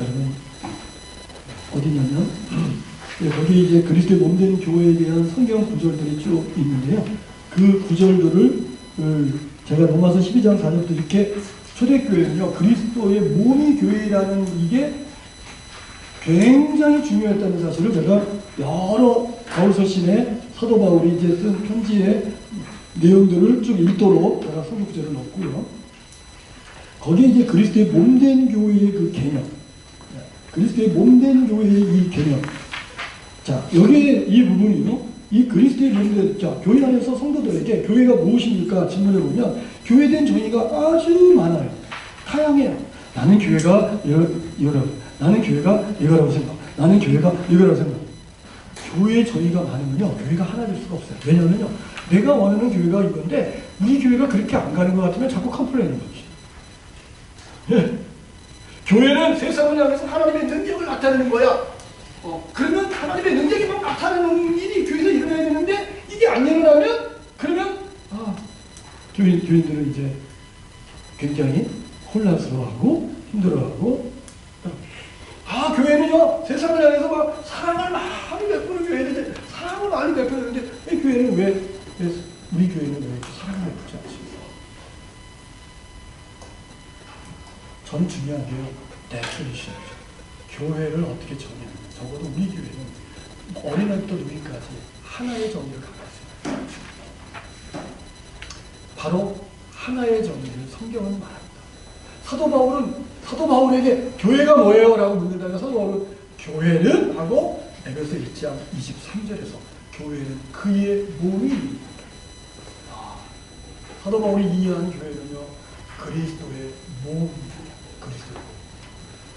Speaker 1: 여러분 어디냐면 거기 이제 그리스도의 몸된 교회에 대한 성경 구절들이 쭉 있는데요. 그 구절들을 제가 로마서 12장 4절부터 이렇게 초대교회는요 그리스도의 몸이 교회라는 이게 굉장히 중요했다는 사실을 제가 여러 바울서신에 사도 바울이 이제 쓴 편지의 내용들을 쭉 읽도록 제가 성경구절을 넣었고요. 거기에 이제 그리스도의 몸된 교회의 그 개념, 그리스도의 몸된 교회의 이 개념. 자, 여기에 이 부분이요. 이 그리스도의 몸된, 자, 교회 안에서 성도들에게 교회가 무엇입니까? 질문해 보면 교회된 정의가 아주 많아요. 다양해요. 나는 교회가 이거라고, 나는 교회가 이거라고 생각, 나는 교회가 이거라고 생각. 교회의 정의가 많으면요, 교회가 하나 될 수가 없어요. 왜냐면요, 내가 원하는 교회가 이건데 우리 교회가 그렇게 안 가는 것 같으면 자꾸 컴플레인을 거지. 예. 교회는 세상을 향해서 하나님의 능력을 나타내는 거야. 그러면 하나님의 능력이 막 나타나는 일이 교회에서 일어나야 되는데 이게 안 일어나면 그러면 교인들은 이제 굉장히 혼란스러워하고 힘들어하고 교회는요 세상을 향해서 막 사랑을 많이 베푸는 교회인데 사랑을 많이 베푸는데 이 교회는 왜 우리 교회는 왜 사랑을 베푸지 않습니까? 전 중요한 게요 데피니션이죠. 교회를 어떻게 정의하는가. 적어도 우리 교회는 어린아이부터 노인까지 하나의 정의를 갖고 있어요. 바로 하나의 정의를 성경은 말합니다. 사도 바울에게 교회가 뭐예요? 라고 묻는다면 사도 바울은 교회는 하고 에베소 1장 23절에서 교회는 그의 몸입니다. 사도 바울이 이해한 교회는요 그리스도의 몸입니다. 그리스도의 몸.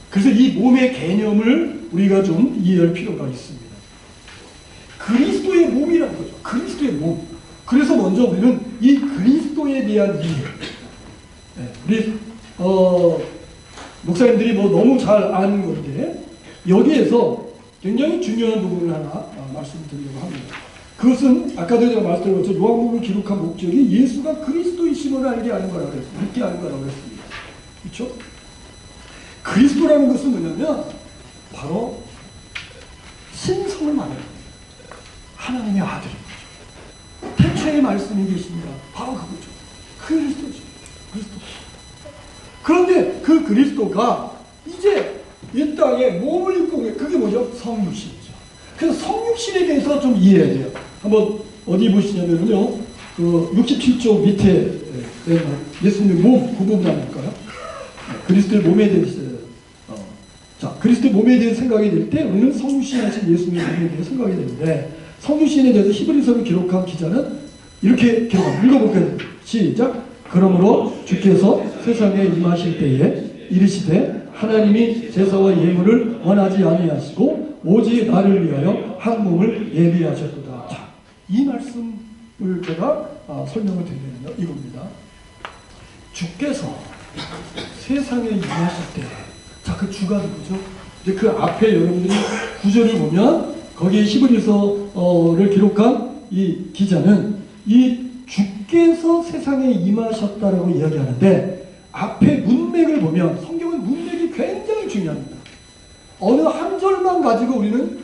Speaker 1: 그래서 이 몸의 개념을 우리가 좀 이해할 필요가 있습니다. 그리스도의 몸이라는 거죠. 그리스도의 몸. 그래서 먼저 우리는 이 그리스도에 대한 이해. 우리 목사님들이 뭐 너무 잘 아는 건데 여기에서 굉장히 중요한 부분을 하나 말씀드리려고 합니다. 그것은 아까도 제가 말씀드린 것처럼 요한복음을 기록한 목적이 예수가 그리스도이심을 알게 하는 거라고 했습니다. 믿게 하는 거라고 했습니다. 그렇죠? 그리스도라는 것은 뭐냐면 바로 신성을 말해요. 하나님의 아들인 거죠. 태초에 말씀이 계십니다. 바로 그거죠. 그리스도죠. 그리스도. 그런데 그 그리스도가 이제 이 땅에 몸을 입고 그게 뭐죠? 성육신이죠. 그래서 성육신에 대해서 좀 이해해야 돼요. 한번 어디 보시냐면요. 그 67쪽 밑에 예수님의 몸 그 부분 나올까요? 그리스도의 몸에 대해서 자, 그리스도의 몸에 대해서 생각이 될 때 우리는 성육신하신 예수님의 몸에 대해서 생각이 되는데 성육신에 대해서 히브리서를 기록한 기자는 이렇게 기록합니다. 읽어볼까요? 시작. 그러므로 주께서 세상에 임하실 때에 이르시되 하나님이 제사와 예물을 원하지 아니하시고 오직 나를 위하여 한 몸을 예비하셨도다. 자, 이 말씀을 제가 설명을 드리면요 이겁니다. 주께서 세상에 임하실 때 자, 그 주가 누구죠? 이제 그 앞에 여러분들이 구절을 보면 거기에 히브리서를 기록한 이 기자는 이 주께서 세상에 임하셨다라고 이야기하는데 앞에 문맥을 보면 성경은 문맥이 굉장히 중요합니다. 어느 한 절만 가지고 우리는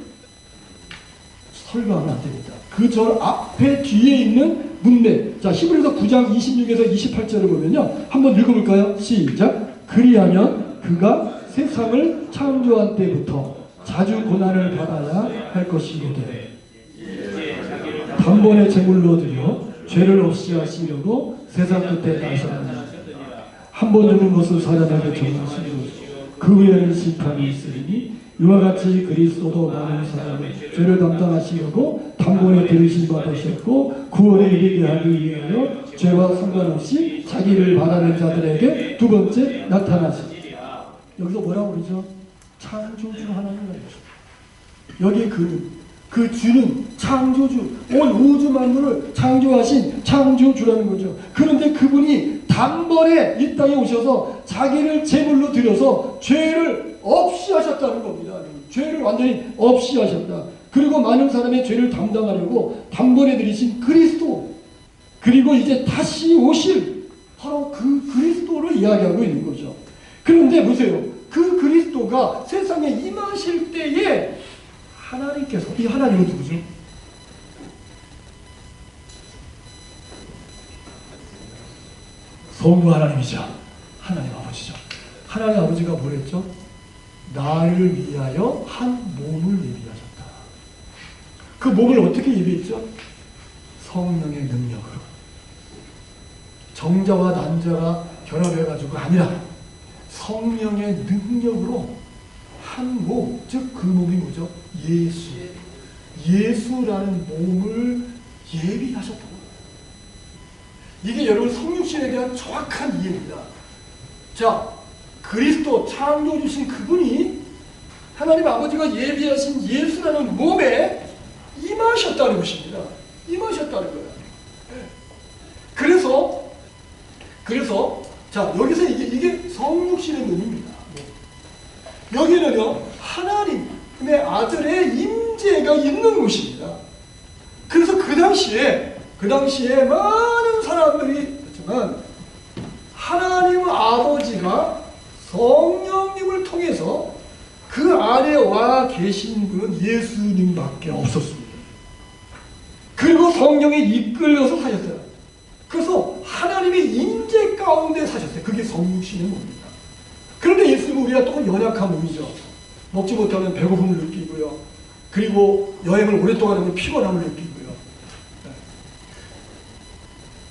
Speaker 1: 설교하면 안 됩니다. 그 절 앞에 뒤에 있는 문맥. 자, 히브리서 9장 26에서 28절을 보면요. 한번 읽어볼까요? 시작. 그리하면 그가 세상을 창조한 때부터 자주 고난을 받아야 할 것이거든. 단번에 제물로 드려 죄를 없이 하시려고 세상 끝에 나셨느니라. 한 번 죽은 것을 사람에게 정하시고 그 후에는 심판이 있으니 이와 같이 그리스도도 많은 사람의 죄를 담당하시려고 단번에 들으심 받으셨고 구원에 이르게 하기 위하여 죄와 상관없이 자기를 바라는 자들에게 두 번째 나타나시니. 여기서 뭐라고 그러죠? 창조주 하나님이라고 그러죠. 여기에 그 주는 창조주, 온 우주 만물을 창조하신 창조주라는 거죠. 그런데 그분이 단번에 이 땅에 오셔서 자기를 제물로 드려서 죄를 없이 하셨다는 겁니다. 죄를 완전히 없이 하셨다. 그리고 많은 사람의 죄를 담당하려고 단번에 들이신 그리스도, 그리고 이제 다시 오실 바로 그 그리스도를 이야기하고 있는 거죠. 그런데 보세요. 그 그리스도가 세상에 임하실 때에 하나님께서, 이 하나님은 누구죠? 성부 하나님이죠. 하나님 아버지죠. 하나님 아버지가 뭐랬죠? 나를 위하여 한 몸을 예비하셨다. 그 몸을 어떻게 예비했죠? 성령의 능력으로. 정자와 난자가 결합해가지고 아니라 성령의 능력으로 한 몸, 즉 그 몸이 뭐죠? 예수. 예수라는 몸을 예비하셨다고. 이게 여러분 성육신에 대한 정확한 이해입니다. 자, 그리스도 창조 주신 그분이 하나님 아버지가 예비하신 예수라는 몸에 임하셨다는 것입니다. 임하셨다는 거예요. 그래서 자, 여기서 이게 성육신의 몸입니다. 여기는요, 하나님의 아들의 임재가 있는 곳입니다. 그래서 그 당시에 많은 사람들이 그렇지만 하나님 아버지가 성령님을 통해서 그 안에 와 계신 분은 예수님밖에 없었습니다. 그리고 성령에 이끌려서 사셨어요. 그래서 하나님의 임재 가운데 사셨어요. 그게 성육신의 몸입니다. 그런데 예수님은 우리가 또 연약한 몸이죠. 먹지 못하면 배고픔을 느끼고요. 그리고 여행을 오랫동안 하면 피곤함을 느끼고요.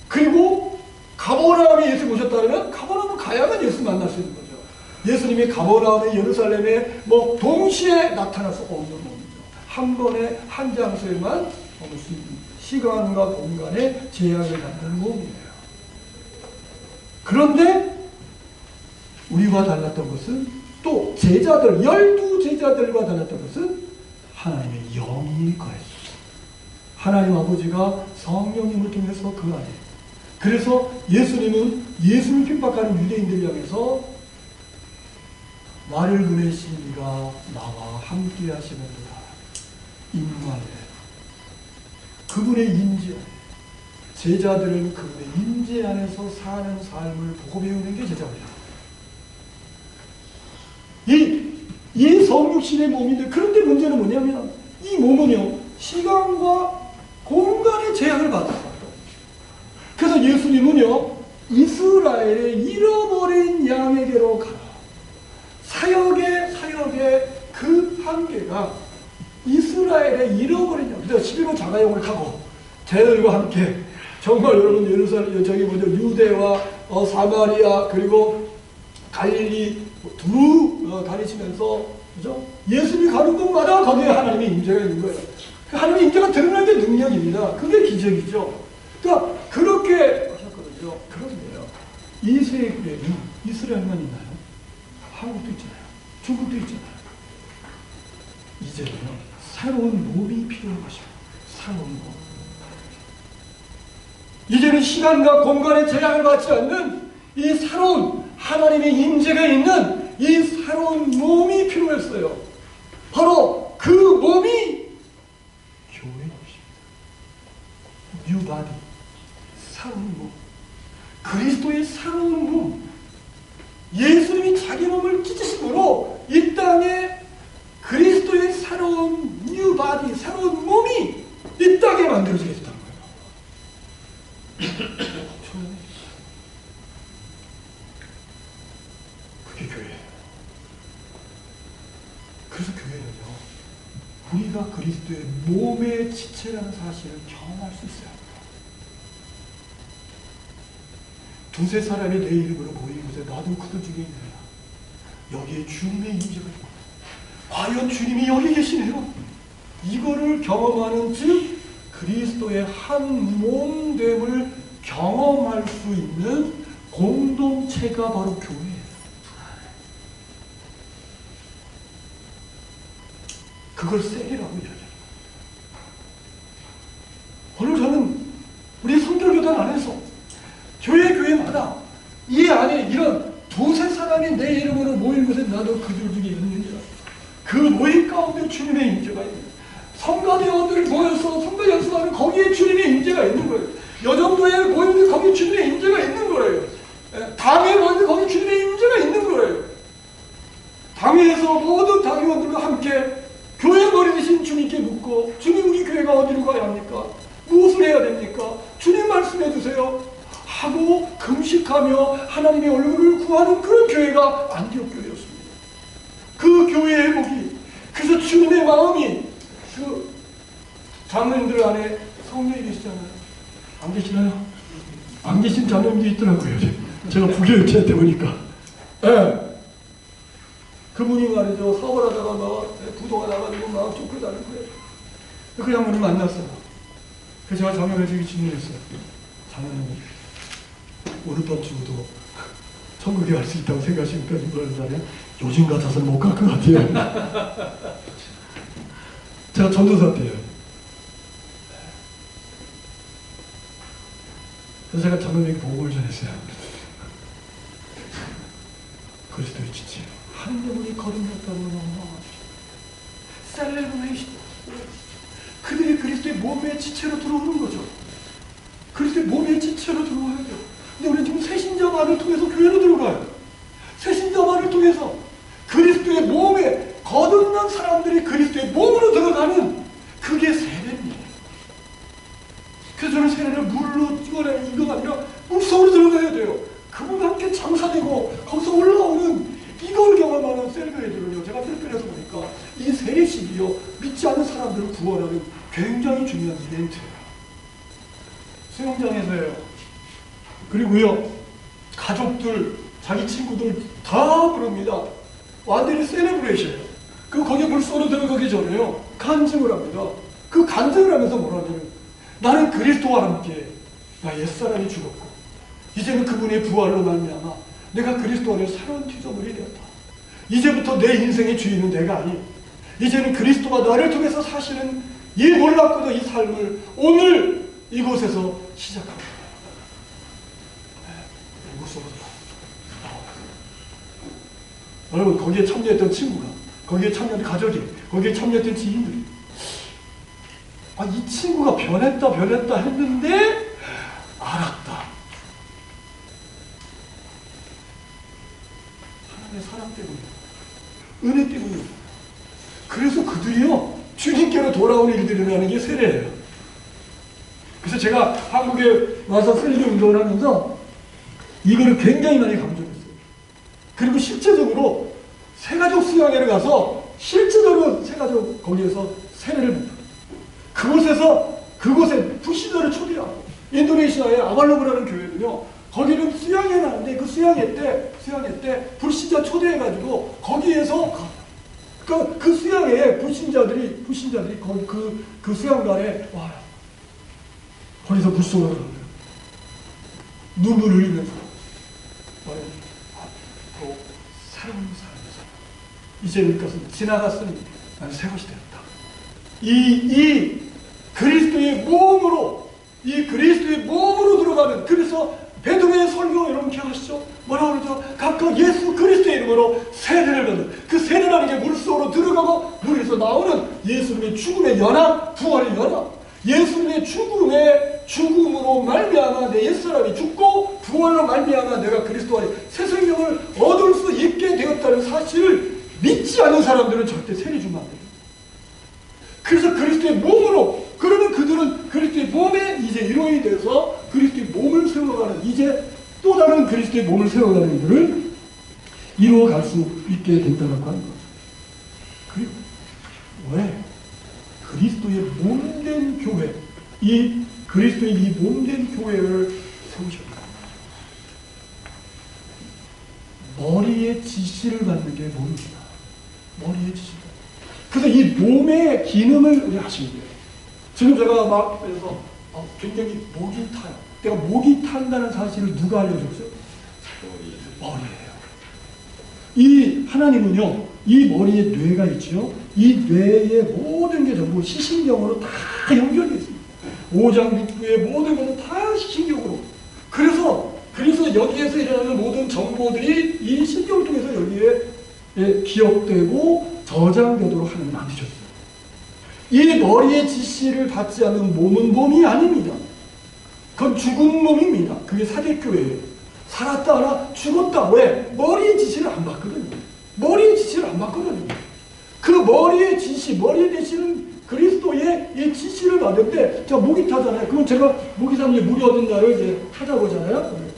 Speaker 1: 그리고 가버나움에 예수 모셨다면 가버나움을 가야만 예수 만날 수 있는 거죠. 예수님이 가버나움에 예루살렘에 뭐 동시에 나타날 수 없는 몸이죠. 한 번에 한 장소에만 머물 수 있는 시간과 공간의 제약을 갖는 몸이에요. 그런데 우리와 달랐던 것은 또 제자들, 12제자들과 달랐던 것은 하나님의 영이 거했습니다. 하나님 아버지가 성령님을 통해서 그 안에. 그래서 예수님은 예수를 핍박하는 유대인들을 향해서 나를 보내신 이가 나와 함께 하시는도다. 임마누엘. 그분의 임재 안에. 제자들은 그분의 임재 안에서 사는 삶을 보고 배우는 게 제자입니다. 이 성육신의 몸인데, 그런데 문제는 뭐냐면 이 몸은요, 시간과 공간의 제약을 받았어요. 그래서 예수님은요, 이스라엘의 잃어버린 양에게로 가라. 사역의 그 한계가 이스라엘의 잃어버린 양. 그래서 11호 자가용을 타고 제자들과 함께 정말 여러분 예루살렘, 저기 뭐죠, 유대와 사마리아 그리고 갈릴리 두루 다니시면서, 그죠? 예수님이 가는 곳마다 거기에 하나님의 임재가 있는 거예요. 그 하나님의 임재가 드러나는 게 능력입니다. 그게 기적이죠. 그러니까 그렇게 하셨거든요. 그런데요, 이 세계에는 이스라엘만 있나요? 한국도 있잖아요. 중국도 있잖아요. 이제는요, 새로운 몸이 필요한 것입니다. 새로운 몸. 이제는 시간과 공간의 제약을 받지 않는 이 새로운 하나님의 임재가 있는 이 새로운 몸이 필요했어요. 바로 그 몸이 교회인 것입니다. New body. 새로운 몸. 그리스도의 새로운 몸. 예수님이 자기 몸을 찢으심으로 이 땅에 그리스도의 새로운 new body, 새로운 몸이 이 땅에 만들어지게 됐다는 거예요. 그게 교회예요. 그래서 교회는요, 우리가 그리스도의 몸의 지체라는 사실을 경험할 수 있어야 합니다. 두세 사람이 내 이름으로 모이는 곳에 나도 그들 중에 있느냐. 여기에 주님의 임재가 있고, 과연 주님이 여기 계시네요. 이거를 경험하는 즉 그리스도의 한 몸됨을 경험할 수 있는 공동체가 바로 교회예요. 그걸 세리라고 이야기합니다. 오늘 저는 우리 성결교단 안에서 교회마다 이 안에 이런 두세 사람이 내 이름으로 모인 곳에 나도 그들 중에 있느니라. 그 모임 가운데 주님의 임재가 있는, 성가대원들이 모여서 성가 연습하는 거기에 주님의 임재가 있는 거예요. 여정도에 모이는데 거기에 주님의 임재가 있는 거예요. 당회에 모이는데 거기에 주님의 임재가 있는 거예요. 당회에서 모든 당회원들과 함께 교회 머리 되신 주님께 묻고, 주님 우리 교회가 어디로 가야 합니까? 무엇을 해야 됩니까? 주님 말씀해 주세요 하고 금식하며 하나님의 얼굴을 구하는 그런 교회가 안디옥 교회였습니다. 그 교회의 회복이, 그래서 주님의 마음이 그 장로님들 안에 성령이 계시잖아요. 안 계시나요? 안 계신 장로님도 있더라고요. 제가 부교육자한테 보니까. 예. 그분이 말이죠. 사업을 하다가 막 부도가 나가지고 막 쫓겨다니는 거예요. 그 장로님 만났어요. 그래서 제가 장로님에게 질문했어요. 장로님, 오늘밤 주고도 천국에 갈 수 있다고 생각하십니까? 그러잖아요. 요즘 같아서는 못 갈 것 같아요. 제가 전도사한테요. 그래서 제가 장로님에게 보고를 전했어요. 그리스도의 지체, 한 영혼이 거듭났다는 너무 셀레브레이션. 그들이 그리스도의 몸의 지체로 들어오는 거죠. 그리스도의 몸의 지체로 들어와야 돼요. 근데 우리는 지금 새신자만을 통해서 교회로 들어가요. 새신자만을 통해서 그리스도의 몸에 거듭난 사람들이 그리스도의 몸으로 들어가는 그게 세례입니다. 그래서 저는 세례를 물로 찍어내는 이거가 아니라 물속으로 들어가야 돼요. 그분과 함께 장사되고 거기서 올라오는 이걸 경험하는 셀브레이드를요. 제가 필리핀에서 보니까 이 세례식이요. 믿지 않는 사람들을 구원하는 굉장히 중요한 이벤트예요. 수영장에서요. 그리고요. 가족들, 자기 친구들 다 부릅니다. 완전히 셀레브레이션이에요. 그 거기에 물속으로 들어가기 전에요. 간증을 합니다. 그 간증을 하면서 뭐라 하냐면 나는 그리스도와 함께 나 옛사람이 죽었고 이제는 그분의 부활로 말미암아 내가 그리스도 안에 새로운 피조물이 되었다. 이제부터 내 인생의 주인은 내가 아닌 이제는 그리스도가 나를 통해서 사시는 이 몰랐고도 이 삶을 오늘 이곳에서 시작합니다. 여러분 거기에 참여했던 친구가 거기에 참여했던 가족이 거기에 참여했던 지인들이 이 친구가 변했다 했는데 알았다. 하나님의 사랑 때문이다. 은혜 때문이다. 그래서 그들이요 주님께로 돌아오는 일들이 일어나는 게 세례예요. 그래서 제가 한국에 와서 셀리 운동을 하면서 이거를 굉장히 많이 감정했어요. 그리고 실제적으로 새가족 수양회를 가서 실제적으로 새가족 거기에서 세례를 못 그곳에 불신자를 초대하고 인도네시아의 아발로브라는 교회는요 거기는 수양회를 하는데 그 수양회 때 불신자 초대해가지고 거기에서 그 수양회에 불신자들이 거기 그 수양관에 와요. 거기서 불송을 하는 거예요. 눈물을 흘리면서 앞으로 새로운 삶에서 이제는 것은 지나갔으니 나는 새 것이 되었다. 이 그리스도의 몸으로 들어가는 그래서 베드로의 설교 여러분 기억하시죠? 뭐라고 그러죠? 각각 예수 그리스도의 이름으로 세례를 받는 그 세례라는 게 물속으로 들어가고 물에서 나오는 예수님의 죽음의 연합, 부활의 연합. 예수님의 죽음으로 말미암아 내 옛사람이 죽고 부활로 말미암아 내가 그리스도 안에 새 생명을 얻을 수 있게 되었다는 사실을 믿지 않는 사람들은 절대 세례 주면 안 돼요. 그래서 그리스도의 몸으로 그러면 그들은 그리스도의 몸에 이제 일원이 돼서 그리스도의 몸을 세워가는 이제 또 다른 그리스도의 몸을 세워가는 일을 이루어갈 수 있게 된다고 하는 거죠. 그리고 왜? 그리스도의 몸된 교회, 이 그리스도의 이 몸된 교회를 세우셨다. 머리의 지시를 받는 게 몸입니다. 머리의 지시. 그래서 이 몸의 기능을 우리 하시는 거예요. 지금 제가 막 그래서 굉장히 목이 타요. 내가 목이 탄다는 사실을 누가 알려줬어요? 머리예요. 이 하나님은요, 이 머리에 뇌가 있죠. 이 뇌의 모든 게 전부 시신경으로 다 연결되어 있습니다. 오장육부의 모든 것은 다 시신경으로. 그래서 여기에서 일어나는 모든 정보들이 이 신경을 통해서 여기에 기억되고 저장되도록 하나님 만드셨어요. 이 머리의 지시를 받지 않는 몸은 몸이 아닙니다. 그건 죽은 몸입니다. 그게 사대교회예요. 살았다 하나 죽었다. 왜? 머리의 지시를 안 받거든요. 머리의 지시를 안 받거든요. 그 머리의 지시는 그리스도의 이 지시를 받는데, 자, 목이 타잖아요. 그럼 제가 목이 타면 이제 물이 어딘가를 이제 찾아보잖아요.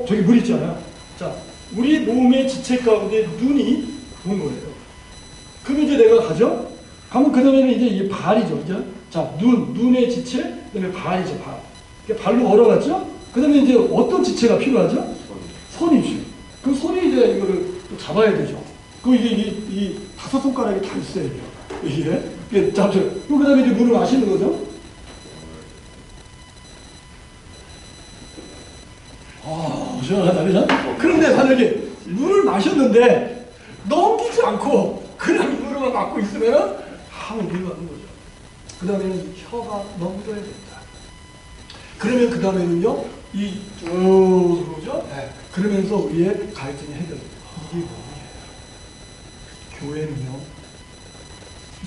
Speaker 1: 저기 물 있잖아요. 자, 우리 몸의 지체 가운데 눈이 본 거예요. 그럼 이제 내가 가죠? 가면 그 다음에는 이제 이 발이죠. 이제 자, 눈의 지체, 그 다음에 발이죠, 발. 이렇게 발로 걸어갔죠? 그 다음에 이제 어떤 지체가 필요하죠? 손이죠. 그럼 손이 이제 이거를 또 잡아야 되죠. 그럼 이게 이 다섯 손가락이 다 있어야 돼요. 이게 잡죠. 그럼 그 다음에 이제 물을 마시는 거죠. 시원하다, 그죠? 그런데 만약에 물을 마셨는데 넘기지 않고 그냥 물을 맞고 있으면 위로 가는 거죠. 그 다음에는 혀가 넘겨야 된다. 그러면 그 다음에는요, 쭉 들어오죠? 네. 그러면서 우리의 갈증이 해결됩니다. 이게 뭐예요? 교회는요,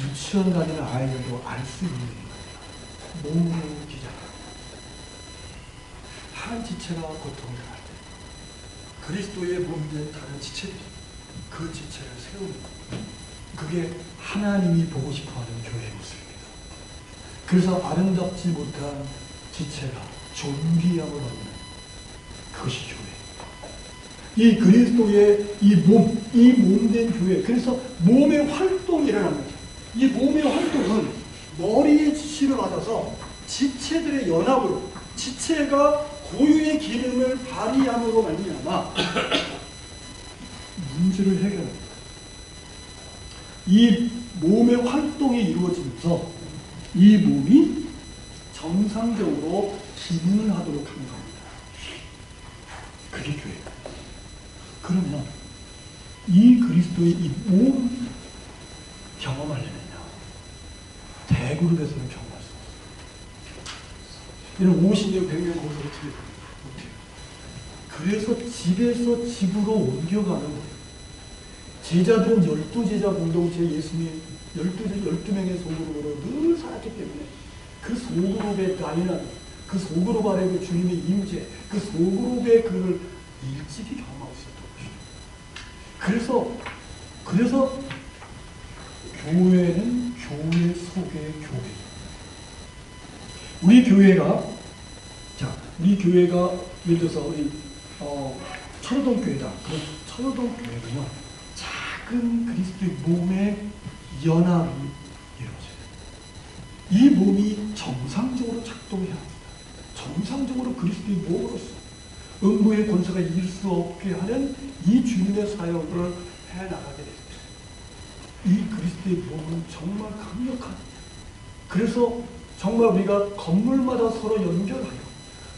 Speaker 1: 유치원 다니는 아이들도 알 수 있는 거예요. 몸으로 기자. 한 지체가 고통을 당할 때 그리스도의 몸된 다른 지체들이 그 지체를 세우는 거예요. 그게 하나님이 보고 싶어하는 교회의 모습입니다. 그래서 아름답지 못한 지체가 존귀함을 얻는 그것이 교회입니다. 이 그리스도의 이 몸된 교회, 그래서 몸의 활동이 일어나는 거죠. 이 몸의 활동은 머리의 지시를 받아서 지체들의 연합으로 지체가 고유의 기능을 발휘함으로 말미암아 문제를 해결합니다. 이 몸의 활동이 이루어지면서 이 몸이 정상적으로 기능을 하도록 하는 겁니다. 그게 교회예요. 그러면 이 그리스도의 이 몸 경험하려면요, 대그룹에서는 경험할 수 없어요. 이런 50명, 100명 거기서 어떻게 해요? 그래서 집에서 집으로 옮겨가는 거예요. 제자들은 12제자 공동체 예수님 12명의 소그룹으로 늘 살았기 때문에 그 소그룹의 다이나믹, 그 소그룹 안에 그 주님의 임재, 그 소그룹의 그를 일찍이 경험하고 있었던 것이죠. 그래서 교회는 교회 속의 교회. 우리 교회가 예를 들어서 우리 철호동 교회다. 그 철호동 교회는요, 작은 그리스도의 몸의 연합이 이루어져요. 이 몸이 정상적으로 작동해야 합니다. 정상적으로 그리스도의 몸으로서 음부의 권세가 이길 수 없게 하는 이 주님의 사역을 해나가게 됩니다. 이 그리스도의 몸은 정말 강력한, 그래서 정말 우리가 건물마다 서로 연결하여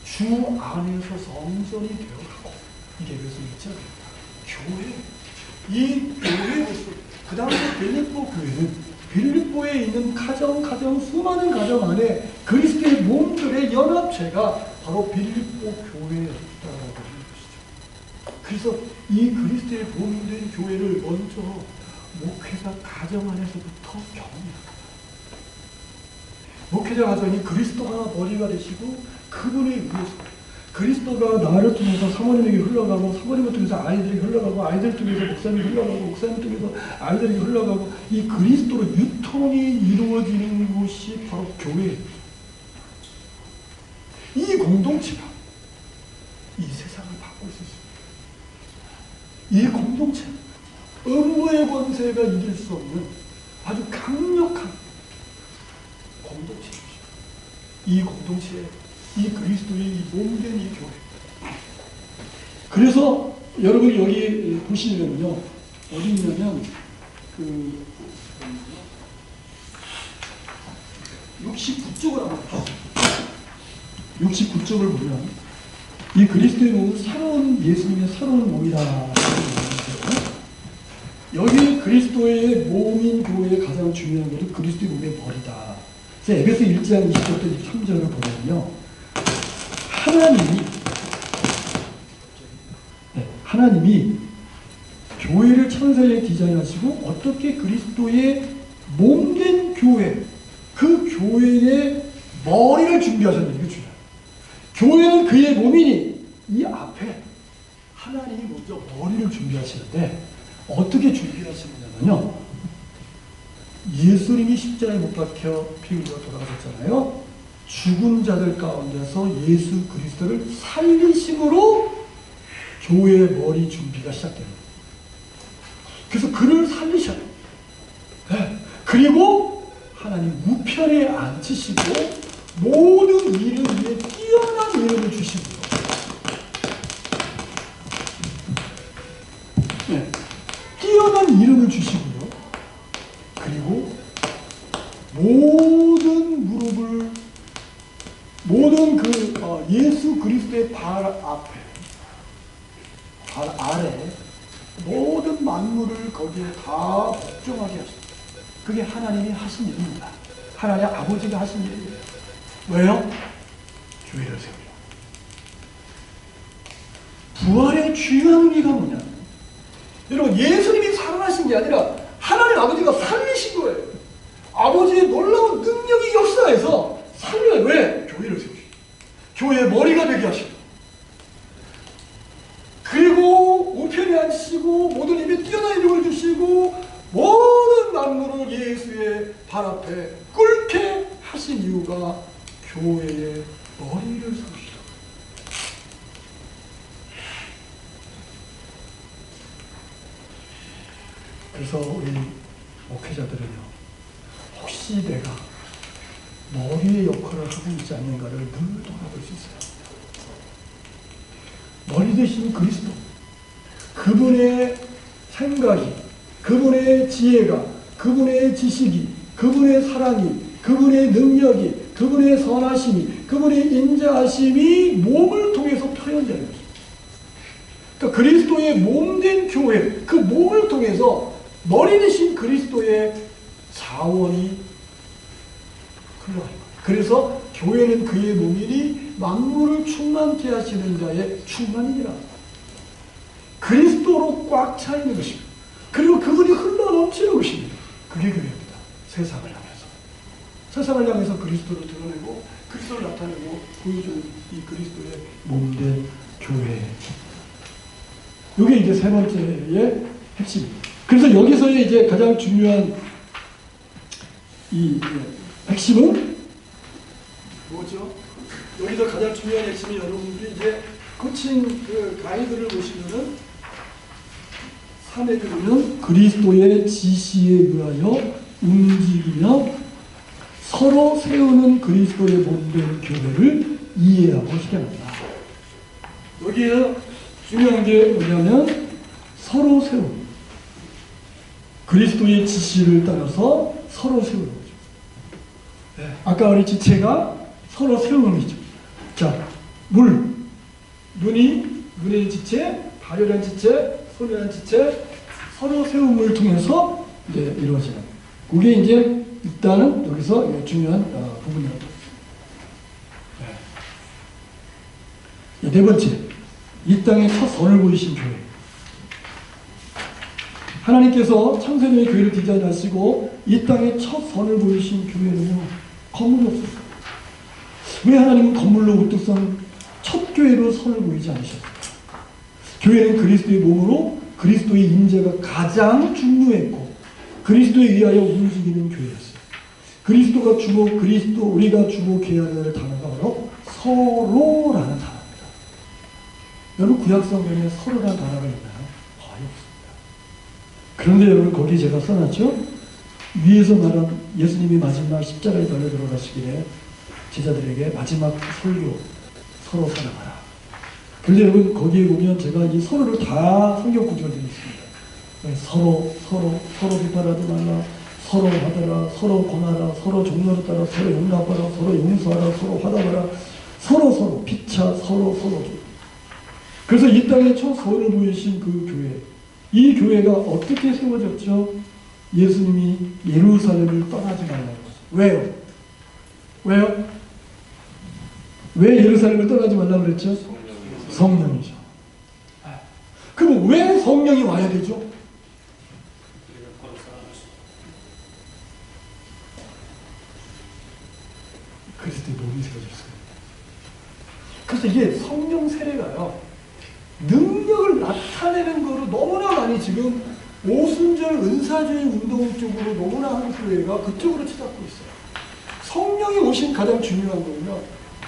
Speaker 1: 주 안에서 성전이 되어가고, 이게 그래서 있잖아요. 교회. 이 교회 모습. 그 다음에 빌립보 교회는 빌립보에 있는 가정, 수많은 가정 안에 그리스도의 몸들의 연합체가 바로 빌립보 교회였다라고 하는 것이죠. 그래서 이 그리스도의 몸된 교회를 먼저 목회자 가정 안에서부터 경험합니다. 목회자 가정이 그리스도가 머리가 되시고 그분에 의해서 그리스도가 나를 통해서 사모님에게 흘러가고, 사모님을 통해서 아이들에게 흘러가고, 아이들 통해서 목사님이 흘러가고, 목사님 통해서 아이들에게 흘러가고, 이 그리스도로 유통이 이루어지는 곳이 바로 교회예요. 이 공동체가 이 세상을 바꿀 수 있습니다. 이 공동체, 음부의 권세가 이길 수 없는 아주 강력한 공동체입니다. 이 공동체에 이 그리스도의 이 몸된 이 교회. 그래서 여러분이 여기 보시면요, 어디 있냐면 69쪽을 한번 보세요. 69쪽을 보면 이 그리스도의 몸은 새로운 예수님의 새로운 몸이다. 여기 그리스도의 몸인 교회의 가장 중요한 것은 그리스도의 몸의 머리다. 그래서 에베소 1장 20절부터 23절을 보면요, 하나님이 교회를 천사에 디자인하시고 어떻게 그리스도의 몸된 교회, 그 교회의 머리를 준비하셨는지, 이거 중요해요. 교회는 그의 몸이니 이 앞에 하나님이 먼저 머리를 준비하시는데, 어떻게 준비하시느냐면요, 예수님이 십자가에 못 박혀 피 흘려 돌아가셨잖아요. 죽은 자들 가운데서 예수 그리스도를 살리심으로 교회의 머리 준비가 시작됩니다. 그래서 그를 살리셔요. 그리고 하나님 우편에 앉히시고 모든 일을 위해 뛰어난 이름을 주시고요. 네, 뛰어난 이름을 주시고요. 그리고 모든 무릎을 예수 그리스도의 발 앞에, 발 아래 모든 만물을 거기에 다 복종하게 하십니다. 그게 하나님이 하신 일입니다. 하나님 아버지가 하신 일이에요. 왜요? 교회를 세우려. 부활의 중요한 의미가 뭐냐? 여러분, 예수님이 살아나신 게 아니라 하나님 아버지가 살리신 거예요. 아버지의 놀라운 능력이 역사해서 살려요. 왜? 교회를 세우시고 교회의 머리가 되게 하시고, 그리고 우편에 앉히시고 모든 입에 뛰어난 이름을 주시고 모든 만물을 예수의 발 앞에 꿇게 하신 이유가 교회의 머리를 세우시고. 그래서 우리 목회자들은요, 혹시 내가 머리의 역할을 하고 있지 않는가를 늘 돌아볼 수 있어야 합니다. 머리 대신 그리스도, 그분의 생각이, 그분의 지혜가, 그분의 지식이, 그분의 사랑이, 그분의 능력이, 그분의 선하심이, 그분의 인자하심이 몸을 통해서 표현되는 것입니다. 그러니까 그리스도의 몸된 교회, 그 몸을 통해서 머리 대신 그리스도의 자원이 흘러가요. 그래서 교회는 그의 몸이니 만물을 충만케 하시는 자의 충만이니라. 그리스도로 꽉 차 있는 것입니다. 그리고 그분이 흘러 넘치는 것입니다. 그게 교회입니다. 세상을 향해서. 세상을 향해서 그리스도를 드러내고 그리스도를 나타내고 보여주는 이 그리스도의 몸된 교회. 이게 이제 세 번째의 핵심입니다. 그래서 여기서의 이제 가장 중요한 이 핵심은 뭐죠? 여기서 가장 중요한 핵심이, 여러분들이 이제 코칭 그 가이드를 보시면은 3에 보면 그리스도의 지시에 의하여 움직이며 서로 세우는 그리스도의 몸된 교회를 이해하고 시작합니다. 여기에 중요한 게 뭐냐면 서로 세우는, 그리스도의 지시를 따라서 서로 세우는 거죠. 네. 아까 우리 지체가 서로 세우는 거죠. 자, 눈의 지체, 발이라는 지체, 손이라는 지체, 서로 세움을 통해서 이제 이루어지는. 그게 이제 일단은 여기서 중요한 부분입니다. 네. 네 번째, 이 땅에 첫 선을 보이신 교회. 하나님께서 창세전에 교회를 디자인하시고 이 땅에 첫 선을 보이신 교회는요, 건물이 없었어요. 왜 하나님은 건물로 우뚝 선 첫 교회로 선을 보이지 않으셨어요? 교회는 그리스도의 몸으로 그리스도의 임재가 가장 중요했고 그리스도에 의하여 움직이는 교회였어요. 그리스도가 주고 그리스도 우리가 주고 계약을 할 단어가 바로 서로라는 단어입니다. 여러분, 구약성경에 서로라는 단어가 있나요? 거의 없습니다. 그런데 여러분, 거기 제가 써놨죠? 위에서 말한 예수님이 마지막 십자가에 달려 들어가시기에 제자들에게 마지막 설교, 서로 사랑하라. 그런데 여러분, 거기에 보면 제가 이 서로를 다 성경 구절되어 있습니다. 서로 비판하지 말라, 서로 받아라, 서로 권하라, 서로 종로를 따라, 서로 용납하라, 서로 용서하라, 서로 화답하라, 서로 피차, 서로. 그래서 이 땅에 첫 선을 보이신 그 교회, 이 교회가 어떻게 세워졌죠? 예수님이 예루살렘을 떠나지 말라고 했어요. 왜요? 왜 예루살렘을 떠나지 말라고 그랬죠? 성령이죠. 그럼 왜 성령이 와야 되죠? 그리스도의 몸이 세워졌어요. 그래서 이게 성령 세례가요, 능력을 나타내는 거로 너무나 많이 지금 오순절 은사주의 운동 쪽으로 너무나 하는 교회가 그쪽으로 치닫고 있어요. 성령이 오신 가장 중요한 거는요,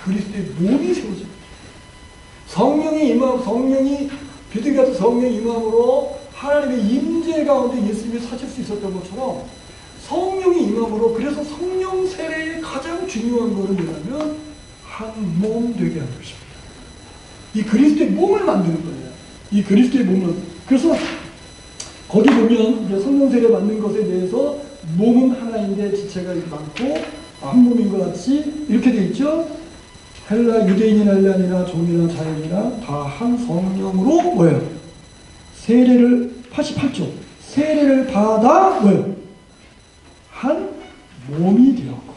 Speaker 1: 그리스도의 몸이 세워집니다. 성령이 비둘기 같은 성령이 임함으로 하나님의 임재 가운데 예수님이 사실 수 있었던 것처럼 성령이 임함으로, 그래서 성령 세례의 가장 중요한 것은 뭐냐면 한 몸 되게 하는 것입니다. 이 그리스도의 몸을 만드는 거예요. 이 그리스도의 몸을. 그래서 거기 보면 이제 성령 세례 받는 것에 대해서 몸은 하나인데 지체가 이렇게 많고 한 몸인 것 같이 이렇게 돼 있죠. 헬라 유대인이나 헬라인이나 종이나 자연이나 다 한 성령으로 뭐예요? 세례를 88조 세례를 받아 뭐예요? 한 몸이 되었고,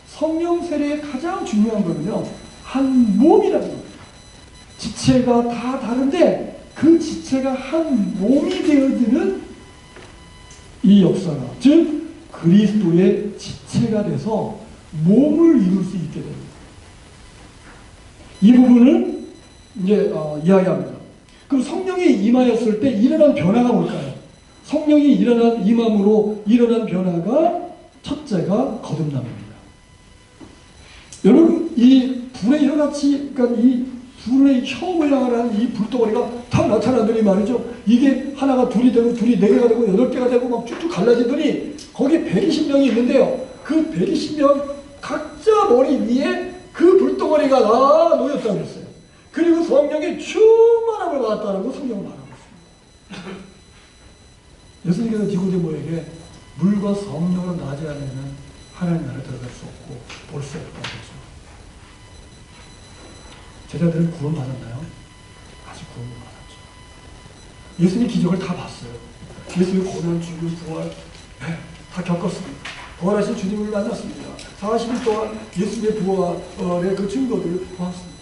Speaker 1: 성령 세례의 가장 중요한 거는요 한 몸이라는 거예요. 지체가 다 다른데 그 지체가 한 몸이 되어지는 이 역사가, 즉 그리스도의 지체가 돼서 몸을 이룰 수 있게 됩니다. 이 부분을 이제 이야기합니다. 그럼 성령이 임하였을 때 일어난 변화가 뭘까요? 성령이 임함으로 일어난 변화가 첫째가 거듭남입니다. 여러분, 이 불의 혀같이, 그러니까 이 불의 혀 모양을 이 불덩어리가 탁 나타나더니 말이죠. 이게 하나가 둘이 되고 둘이 네 개가 되고 8개가 되고 막 쭉쭉 갈라지더니 거기 120명이 있는데요. 그 120명 각자 머리 위에 그 불덩어리가 다 놓였다고 그랬어요. 그리고 성령의 충만함을 받았다는 거 성경을 말하고 있습니다. 예수님께서 니고데모에게 물과 성령으로 나지 않으면 하나님 나라에 들어갈 수 없고 볼 수 없다고 했죠. 제자들은 구원받았나요? 아직 구원 못 받았죠. 예수님 기적을 다 봤어요. 예수님 고난, 죽음, 부활 다 겪었습니다. 부활하신 주님을 만났습니다. 40일 동안 예수님의 부활의 그 증거들을 보았습니다.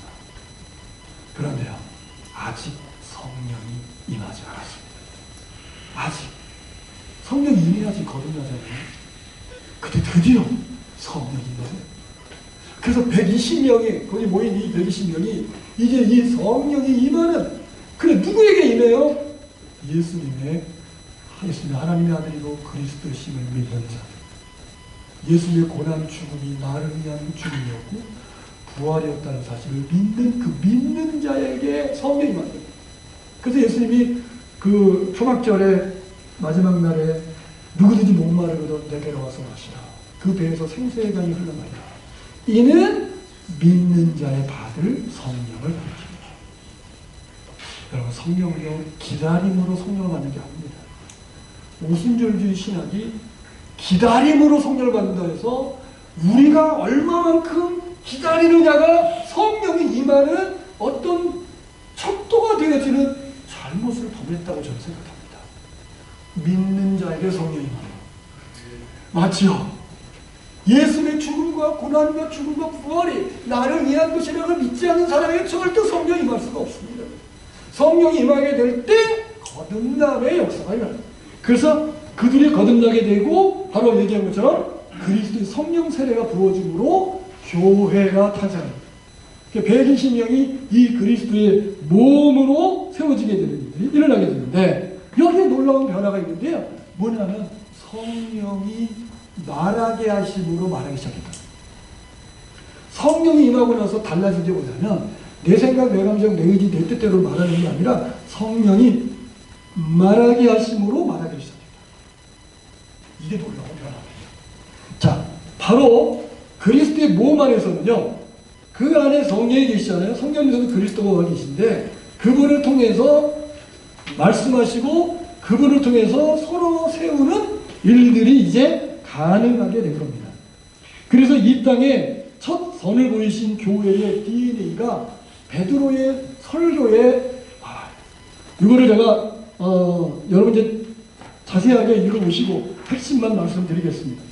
Speaker 1: 그런데요, 아직 성령이 임하지 않았습니다. 아직 성령이 임해야지 거듭나잖아요. 근데 드디어 성령이 임해요. 그래서 120명이 거기 모인 이 120명이 이제 이 성령이 임하는, 그래 누구에게 임해요? 예수님의 하나님의 아들이고 그리스도심을 믿는 자. 예수님의 고난 죽음이 나를 위한 죽음이었고 부활이었다는 사실을 믿는 그 믿는 자에게 성령이 임합니다. 그래서 예수님이 그 초막절에 마지막 날에 누구든지 목마르거든 내게로 와서 마시라. 그 배에서 생수의 강이 흘러나리라. 이는 믿는 자의 받을 성령을 가리킵니다. 여러분, 성령은요 기다림으로 성령을 받는 게 아닙니다. 오순절주의 신학이 기다림으로 성령을 받는다 해서 우리가 얼마만큼 기다리느냐가 성령이 임하는 어떤 척도가 되어지는 잘못을 범했다고 저는 생각합니다. 믿는 자에게 성령이 임하는 맞죠? 예수의 죽음과 고난과 죽음과 부활이 나를 위한 것이라고 믿지 않는 사람에게 절대 성령이 임할 수가 없습니다. 성령이 임하게 될 때 거듭남의 역사가 일어납니다. 그래서 그들이 거듭나게 되고 바로 얘기한 것처럼 그리스도의 성령 세례가 부어짐으로 교회가 탄생합니다. 120명이 이 그리스도의 몸으로 세워지게 되는 일들이 일어나게 되는데, 여기에 놀라운 변화가 있는데요. 뭐냐면 성령이 말하게 하심으로 말하기 시작했다. 성령이 임하고 나서 달라진 게 뭐냐면 내 생각, 내 감정, 내 의지, 내 뜻대로 말하는 게 아니라 성령이 말하게 하심으로 말하기 시작했다. 이게 놀라운 변화입니다. 자, 바로 그리스도의 몸 안에서는요, 그 안에 성령이 계시잖아요. 성령님께서는 그리스도가 계신데 그분을 통해서 말씀하시고 그분을 통해서 서로 세우는 일들이 이제 가능하게 된 겁니다. 그래서 이 땅에 첫 선을 보이신 교회의 DNA가 베드로의 설교에, 이거를 제가 여러분 이제 자세하게 읽어보시고 핵심만 말씀드리겠습니다.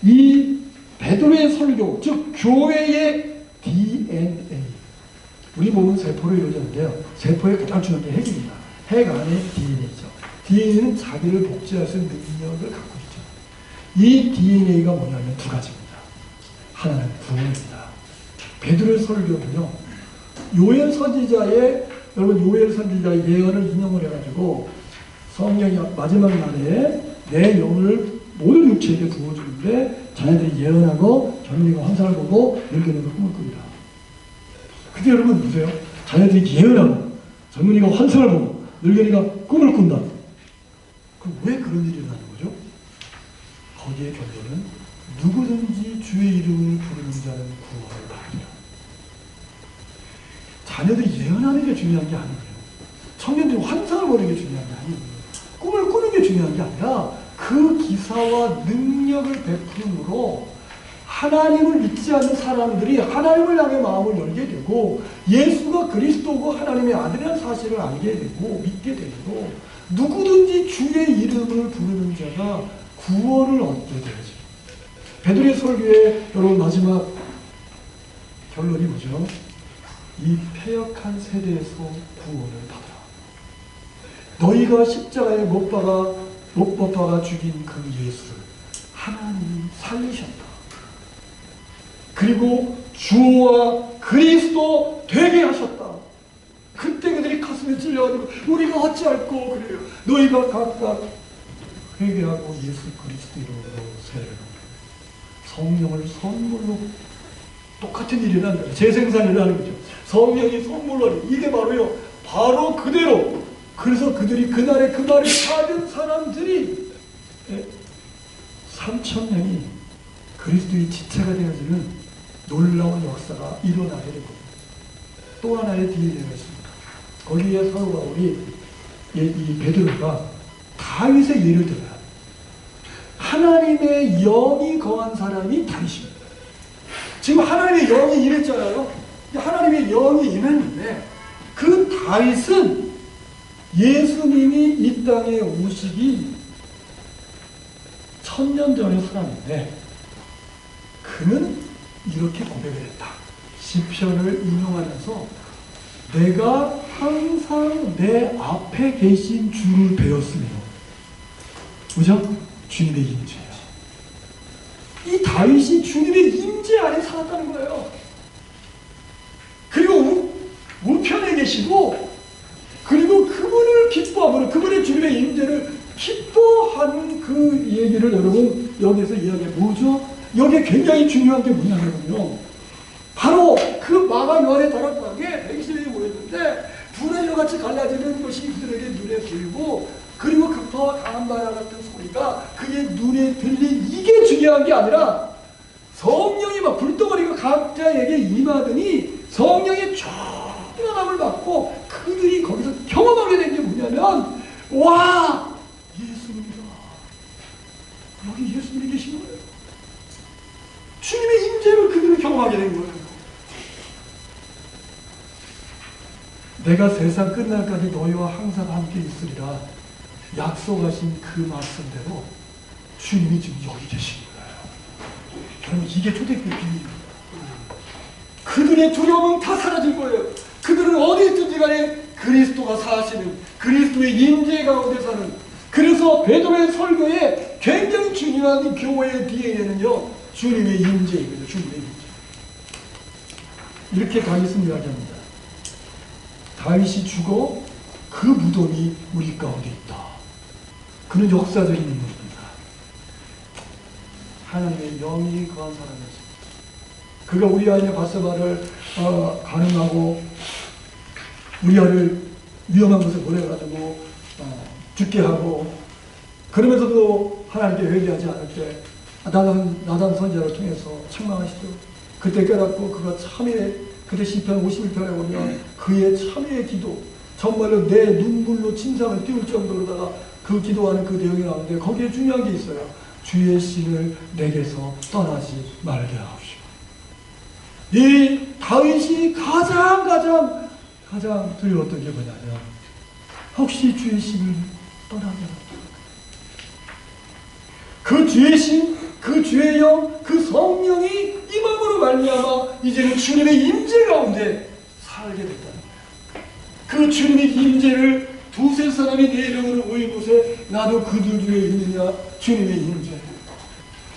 Speaker 1: 이 베드로의 설교, 즉 교회의 DNA. 우리 몸은 세포로 이루어졌는데요. 세포의 가장 중요한 게 핵입니다. 핵 안에 DNA죠. DNA는 자기를 복제할 수 있는 능력을 갖고 있죠. 이 DNA가 뭐냐면 두 가지입니다. 하나는 구원입니다. 베드로의 설교는요, 요엘 선지자의, 여러분 요엘 선지자의 예언을 인용을 해가지고 성령이 마지막 날에 내 영을 모든 육체에게 부어주는데 자녀들이 예언하고 젊은이가 환상을 보고 늙은이가 꿈을 꿉니다. 근데 여러분 보세요. 자녀들이 예언하고 젊은이가 환상을 보고 늙은이가 꿈을 꾼다. 그럼 왜 그런 일이 일어나는 거죠? 거기에 결론은 누구든지 주의 이름을 부르는 자는 구원을 받으리라. 자녀들이 예언하는 게 중요한 게 아니에요. 청년들이 환상을 보는 게 중요한 게 아니에요. 꿈을 꾸는 게 중요한 게 아니라 그 기사와 능력을 베풀음으로 하나님을 믿지 않는 사람들이 하나님을 향해 마음을 열게 되고 예수가 그리스도고 하나님의 아들이라는 사실을 알게 되고 믿게 되고 누구든지 주의 이름을 부르는 자가 구원을 얻게 되죠. 베드로의 설교의 여러분 마지막 결론이 뭐죠? 이 패역한 세대에서 구원을 받아라. 너희가 십자가에 못 박아 죽인 그 예수를 하나님이 살리셨다. 그리고 주와 그리스도 되게 하셨다. 그때 그들이 가슴에 찔려가지고 우리가 어찌할꼬 그래요. 너희가 각각 회개하고 예수 그리스도 이름으로 세례를 성령을 선물로 똑같은 일이라는 거예요. 재생산이라는 거죠. 성령이 선물로 이게 바로요. 바로 그대로. 그래서 그들이 그날에 그 말을 받은 사람들이 3,000명이 그리스도의 지체가 되어지는 놀라운 역사가 일어나게 된 겁니다. 또 하나의 DNA가 있습니다. 거기에 사도 바울이 이 베드로가 다윗의 예를 들어요. 하나님의 영이 거한 사람이 다윗입니다. 지금 하나님의 영이 임했잖아요. 하나님의 영이 임했는데 그 다윗은 예수님이 이 땅에 오시기 1000년 전의 사람인데 그는 이렇게 고백을 했다. 시편을 인용하면서 내가 항상 내 앞에 계신 주를 배웠으며 그죠? 주님의 임재야. 이 다윗이 주님의 임재 안에 살았다는 거예요. 그리고 우편에 계시고 그리고 그분을 기뻐함으로 그분의 주님의 임재를 기뻐하는 그 얘기를 여러분 여기서 이야기해 뭐죠? 여기에 굉장히 중요한 게 뭐냐면요. 바로 그 마가 요한의 다락방에 120명이 모였는데 불의 여같이 갈라지는 것이 그들에게 눈에 보이고 그리고 급파와 강한 바람 같은 소리가 그의 눈에 들린 이게 중요한 게 아니라 성령이 막 불덩어리가 각자에게 임하더니 성령의 충만함을 받고 그들이 거기서 경험하게 된 게 뭐냐면 와! 예수님이다. 여기 예수님이 계신 거예요. 주님의 임재를 그들이 경험하게 된 거예요. 내가 세상 끝날까지 너희와 항상 함께 있으리라 약속하신 그 말씀대로 주님이 지금 여기 계신 거예요. 여러분 이게 초대교회 비밀입니다. 그들의 두려움은 다 사라진 거예요. 그들은 어디 있든지 간에 그리스도가 사시는 그리스도의 임재 가운데 사는 그래서 베드로의 설교에 굉장히 중요한 교회의 DNA는요. 주님의 임재입니다. 주님의 임재. 이렇게 다윗은 이야기합니다. 다윗이 죽어 그 무덤이 우리 가운데 있다. 그는 역사적인 인물입니다. 하나님의 영이 거한 사람이었습니다. 그가 우리아의 바세바를 가늠하고 우리아를 위험한 곳에 보내가지고 죽게 하고 그러면서도 하나님께 회개하지 않을 때 나단 선지자를 통해서 책망하시죠. 그때 깨닫고 그가 참회의 그때 시편 51편에 보면 그의 참회의 기도 정말로 내 눈물로 침상을 띄울 정도로다가 그 기도하는 그 내용이 나오는데 거기에 중요한 게 있어요. 주의 신을 내게서 떠나지 말게 하옵시고. 이 다윗이 가장 두려웠던 게 뭐냐면 혹시 주의 신을 떠나게 그 주의 신, 그 주의 영, 그 성령이 임함으로 말미암아 이제는 주님의 임재 가운데 살게 됐다는 거예요. 그 주님의 임재를 두세 사람이 내 이름으로 모인 곳에 나도 그들 중에 있느냐 주님의 임재.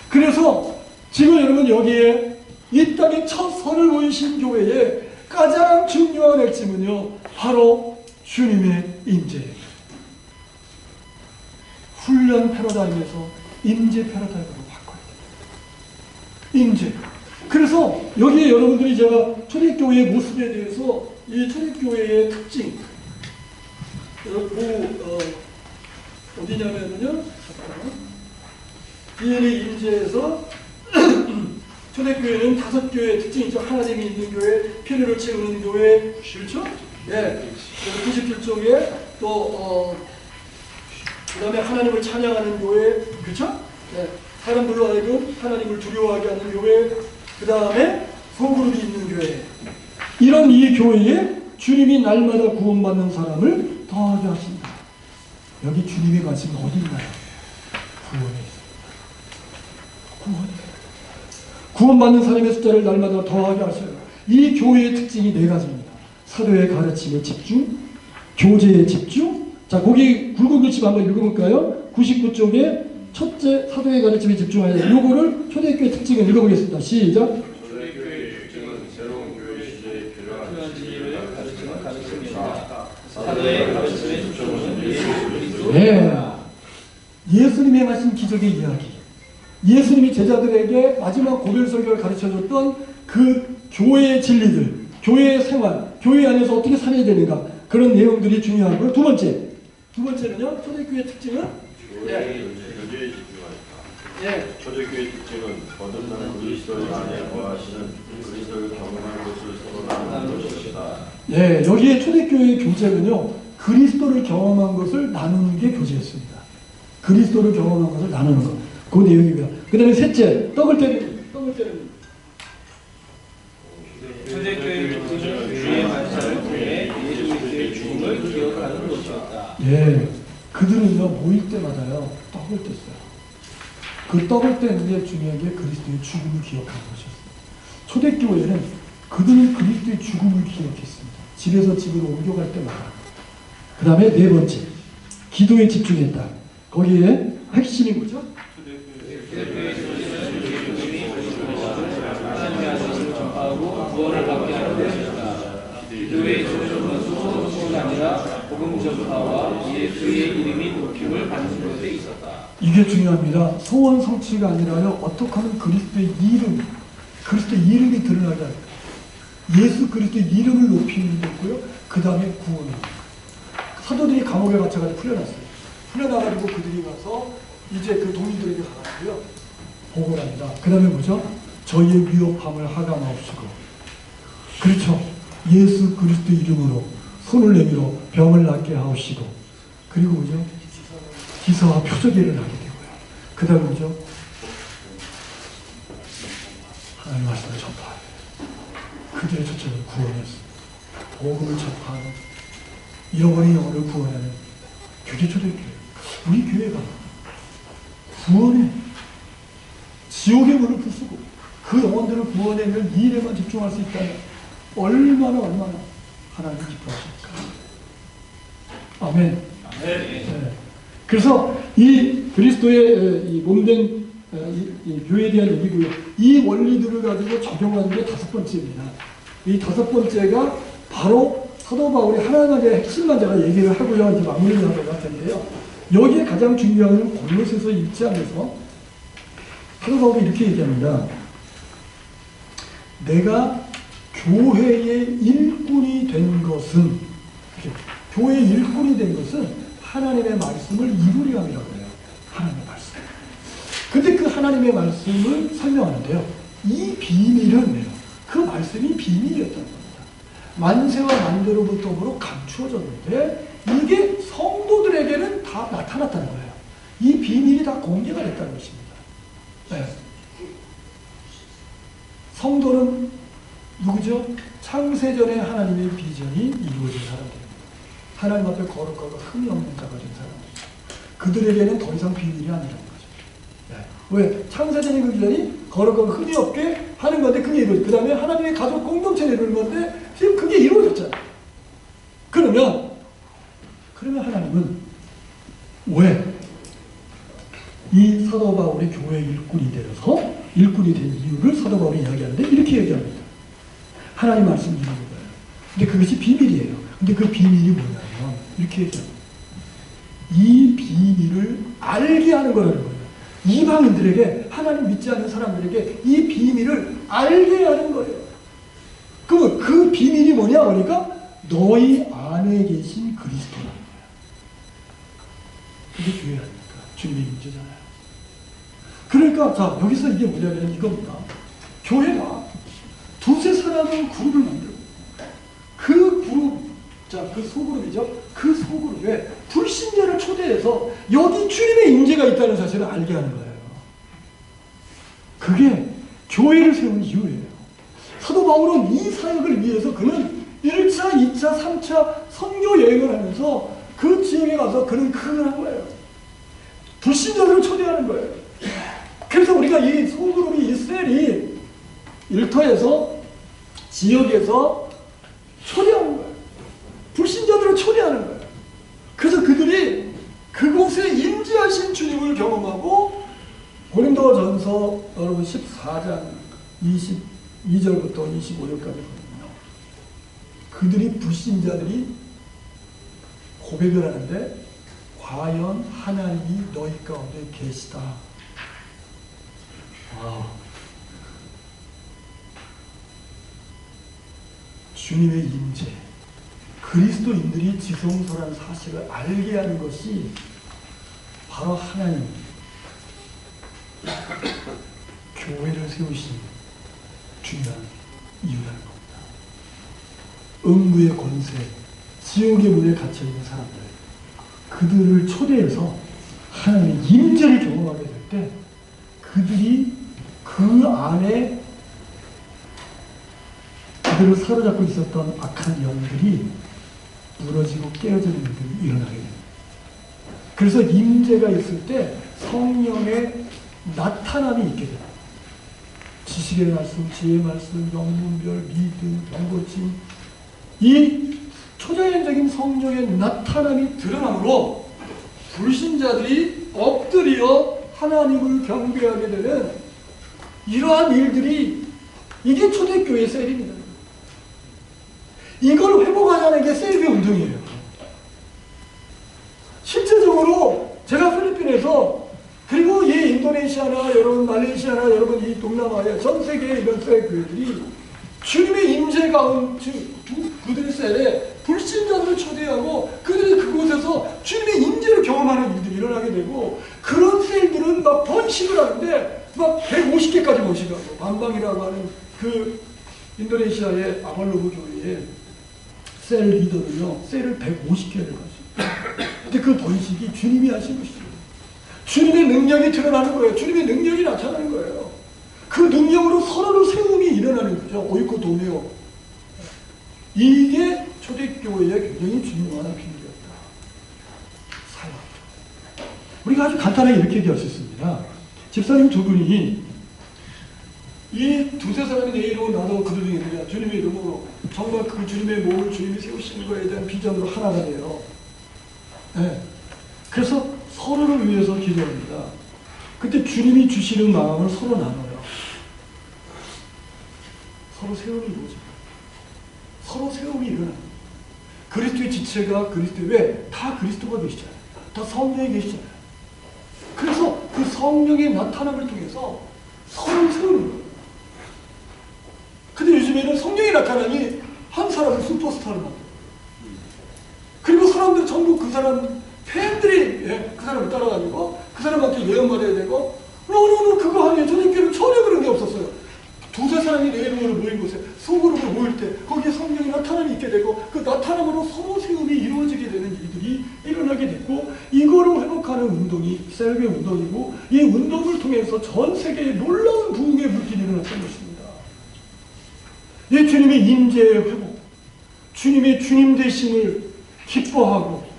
Speaker 1: 그래서 지금 여러분 여기에 이 땅에 첫 선을 보이신 교회에 가장 중요한 핵심은요 바로 주님의 임재예요. 훈련 패러다임에서 임재 패러다임으로 바꿔야 돼요. 임재. 그래서 여기에 여러분들이 제가 초대교회의 모습에 대해서 이 초대교회의 특징 어디냐면요 비엘의 임재에서 초대교회는 5교회의 특징이 있죠. 하나님이 있는 교회, 필요를 채우는 교회, 그렇죠? 예. 97쪽에 또 그다음에 하나님을 찬양하는 교회, 그렇죠? 예. 사람들로 하여금 하나님을 두려워하게 하는 교회, 그다음에 소그룹이 있는 교회. 이런 이 교회에 주님이 날마다 구원받는 사람을 더하게 하신다. 여기 주님의 말씀이 어디 있나요? 구원에 있습니다. 구원에. 구원받는 사람의 숫자를 날마다 더하게 하셔요. 이 교회의 특징이 4가지입니다. 사도의 가르침에 집중, 교제에 집중. 자, 거기 굵은글씨 한번 읽어볼까요? 99쪽에 첫째 사도의 가르침에 집중하여 요거를 초대교회 특징을 읽어보겠습니다. 시작.
Speaker 3: 초대교회의 특징은 새로운 교회 시대에 필요한
Speaker 2: 진리를 가르치는 가르침입니다. 사도의 가르침에 집중은 예수 그리스도.
Speaker 1: 네. 예수님의 말씀 기적의 이야기. 예수님이 제자들에게 마지막 고별 설교를 가르쳐줬던 그 교회의 진리들, 교회의 생활, 교회 안에서 어떻게 살아야 되는가, 그런 내용들이 중요하고요. 두 번째는요, 초대교회의 특징은
Speaker 3: 교회의 집중하였다.
Speaker 1: 예.
Speaker 3: 초대교회의 특징은 거듭나는 그리스도의 안에 거하시는 그리스도를 경험하는 것을 서로 나누는 것이다.
Speaker 1: 예, 여기에 초대교회의 교제는요, 그리스도를 경험한 것을 나누는 게 교제였습니다. 그리스도를 경험한 것을 나누는 것. 그 내용이고요. 그 다음에 셋째, 떡을 때리는.
Speaker 2: 초대교회의 특징은 주의 말씀을 통해 예수 그리스도의 죽음을 기억하는 것이었다.
Speaker 1: 예, 그들은요, 모일 때마다요, 떡을 뗐어요. 그 떡을 떼는 게 중요한 게 그리스도의 죽음을 기억하는 것이었습니다. 초대교회는 그들은 그리스도의 죽음을 기억했습니다. 집에서 집으로 옮겨갈 때마다. 그 다음에 4번째, 기도에 집중했다. 거기에 핵심이 뭐죠?
Speaker 2: 초대교회의 특징은 예수님이 하나님의 아들을 전파하고 구원을 받게 하는 것이다. 기도의 초점은 소원이 아니라 복음 전파와 예수의 이름이 높임을 받는 것에 있었다.
Speaker 1: 이게 중요합니다. 소원 성취가 아니라요, 어떻게 하면 그리스도의 이름, 그리스도의 이름이 드러나게 할까. 예수 그리스도의 이름을 높이는 게 있고요. 그 다음에 구원입니다. 사도들이 감옥에 갇혀가지고 풀려났어요. 풀려나가지고 그들이 가서 이제 그 동민들에게 가가지고요, 보고를 합니다. 그 다음에 뭐죠? 저희의 위협함을 하감하옵시고, 그렇죠. 예수 그리스도 이름으로 손을 내밀어 병을 낫게 하옵시고, 그리고 뭐죠? 기사와 표적일을 하게 되고요. 그 다음에 뭐죠? 하나님 말씀을 전파하는, 그들의 초점은 구원이었습니다. 복음을 전파하는, 잃어버린 영혼을 구원하는, 그게 초대교회. 우리 교회가 구원에, 지옥의 문을 부수고 그 영혼들을 구원해낼 이 일에만 집중할 수 있다면 얼마나 하나님 기뻐하실까. 아멘. 네. 그래서 이 그리스도의 이 몸된 이 교회에 대한 얘기고요. 이 원리들을 가지고 적용하는 게 5번째입니다. 이 5번째가 바로 사도 바울이 하나하나의 핵심만 제가 얘기를 하고요. 이제 마무리를 하도록 할 텐데요. 여기에 가장 중요한 건 골로새서 1장에서 사도 바울이 이렇게 얘기합니다. 내가 교회의 일꾼이 된 것은, 교회의 일꾼이 된 것은 하나님의 말씀을 이루려 함이라고 해요. 하나님의 말씀. 근데 그 하나님의 말씀을 설명하는데요. 이 비밀은 그 말씀이 비밀이었다는 겁니다. 만세와 만대로부터로 감추어졌는데 이게 성도들에게는 다 나타났다는 거예요. 이 비밀이 다 공개가 됐다는 것입니다. 네. 성도는 누구죠? 창세전에 하나님의 비전이 이루어진 사람들입니다. 하나님 앞에 거룩하고 흠이 없는 자가 된 사람들이죠. 그들에게는 더 이상 비밀이 아니라는 거죠. 네. 왜? 창세전의 그 비전이 거룩하고 흠이 없게 하는 건데 그게 이루어져. 그 다음에 하나님의 가족 공동체를 이루는 건데 지금 그게 이루어졌잖아요. 그러면 하나님은 왜 이 사도 바울이 교회 일꾼이 된 이유를 사도 바울이 이야기하는데 이렇게 얘기합니다. 하나님 말씀 이루는 거예요. 근데 그것이 비밀이에요. 근데 그 비밀이 뭐냐면 이렇게 얘기합니다. 이 비밀을 알게 하는 거라는 거예요. 이방인들에게, 하나님 믿지 않는 사람들에게 이 비밀을 알게 하는 거예요. 그럼 그 비밀이 뭐냐 그러니까 너희 안에 계신 그리스도라는 거예요. 그게 교회 아닙니까? 주님의 임재잖아요. 그러니까 자 여기서 이게 뭐냐면 이겁니다. 교회가 두세 사람의 그룹을 만들고 그 그룹, 자 그 소그룹이죠. 그 소그룹에 불신자를 초대해서 여기 주님의 임재가 있다는 사실을 알게 하는 거예요. 그게 교회를 세운 이유예요. 사도 바울은 이 사역을 위해서 그는 1차, 2차, 3차 선교 여행을 하면서 그 지역에 가서 그는 그걸 한 거예요. 불신자들을 초대하는 거예요. 그래서 우리가 이 소그룹이, 이 셀이 일터에서, 지역에서 초대하는 거예요. 불신자들을 초대하는 거예요. 그래서 그들이 그곳에 임재하신 주님을 경험하고 고린도전서 여러분 14장 22절부터 25절까지 보면요. 그들이 불신자들이 고백을 하는데 과연 하나님이 너희 가운데 계시다. 와. 주님의 임재, 그리스도인들이 지성소라는 사실을 알게 하는 것이 바로 하나님 교회를 세우신 중요한 이유라는 겁니다. 음부의 권세, 지옥의 문에 갇혀있는 사람들, 그들을 초대해서 하나님의 임재를 경험하게 될 때 그들이 그 안에 그들을 사로잡고 있었던 악한 영들이 무너지고 깨어지는 일들이 일어나게 됩니다. 그래서 임재가 있을 때 성령의 나타남이 있게 됩니다. 지식의 말씀, 지혜의 말씀, 영문별, 믿음, 병고침, 이 초자연적인 성령의 나타남이 드러나므로 불신자들이 엎드려 하나님을 경배하게 되는 이러한 일들이, 이게 초대교회 셀입니다. 이걸 회복하자는 게 셀의 운동이에요. 실제적으로 제가 필리핀에서, 그리고 이 인도네시아나 여러분 말레이시아나 여러분 이 동남아의 전 세계의 이런 셀 교회들이 주님의 임재 가운데 그들의 셀에 불신자들을 초대하고 그들이 그곳에서 주님의 임재를 경험하는 일들이 일어나게 되고, 그런 셀들은 막 번식을 하는데 막 150개까지 번식하고, 반방이라고 하는 그 인도네시아의 아발로브 교회의 셀 리더는요, 셀을 150개를 가지고, 근데 그 번식이 주님이 하신 것이죠. 주님의 능력이 드러나는 거예요. 주님의 능력이 나타나는 거예요. 그 능력으로 서로를 세움이 일어나는 거죠. 오이코 도메오. 이게 초대교회의 굉장히 중요한 비밀이었다. 사역. 우리가 아주 간단하게 이렇게 얘기할 수 있습니다. 집사님 두 분이 이 두세 사람이 내 이름으로 나도 그들 중에 있느냐, 주님의 이름으로 정말 그 주님의 몸을 주님이 세우시는 것에 대한 비전으로 하나가 돼요. 네. 그래서 서로를 위해서 기도합니다. 그때 주님이 주시는 마음을 서로 나눠요. 서로 세움이 이루어집니다. 서로 세움이 일어납니다. 그리스도의 지체가 그리스도, 왜? 다 그리스도가 계시잖아요. 다 성령이 계시잖아요. 그래서 그 성령의 나타남을 통해서 서로 세우는 거예요. 근데 요즘에는 성령이 나타나니 한 사람을 슈퍼스타를 만들어요. 그리고 사람들 전부 그 사람 팬들이 그 사람을 따라다니고 그 사람한테 예언받아야 되고, 너는 그거 하면 초대교회는 전혀 그런 게 없었어요. 두세 사람이 내 이름으로 모인 곳에 소그룹으로 모일 때 거기에 성령이 나타남이 있게 되고, 그 나타남으로 서로 세움이 이루어지게 되는 일들이 일어나게 됐고, 이거를 회복하는 운동이 셀의 운동이고, 이 운동을 통해서 전 세계에 놀라운 부흥의 물길이 일어났던 것입니다. 이 주님의 임재의 회복, 주님의 주님 되심을 기뻐하고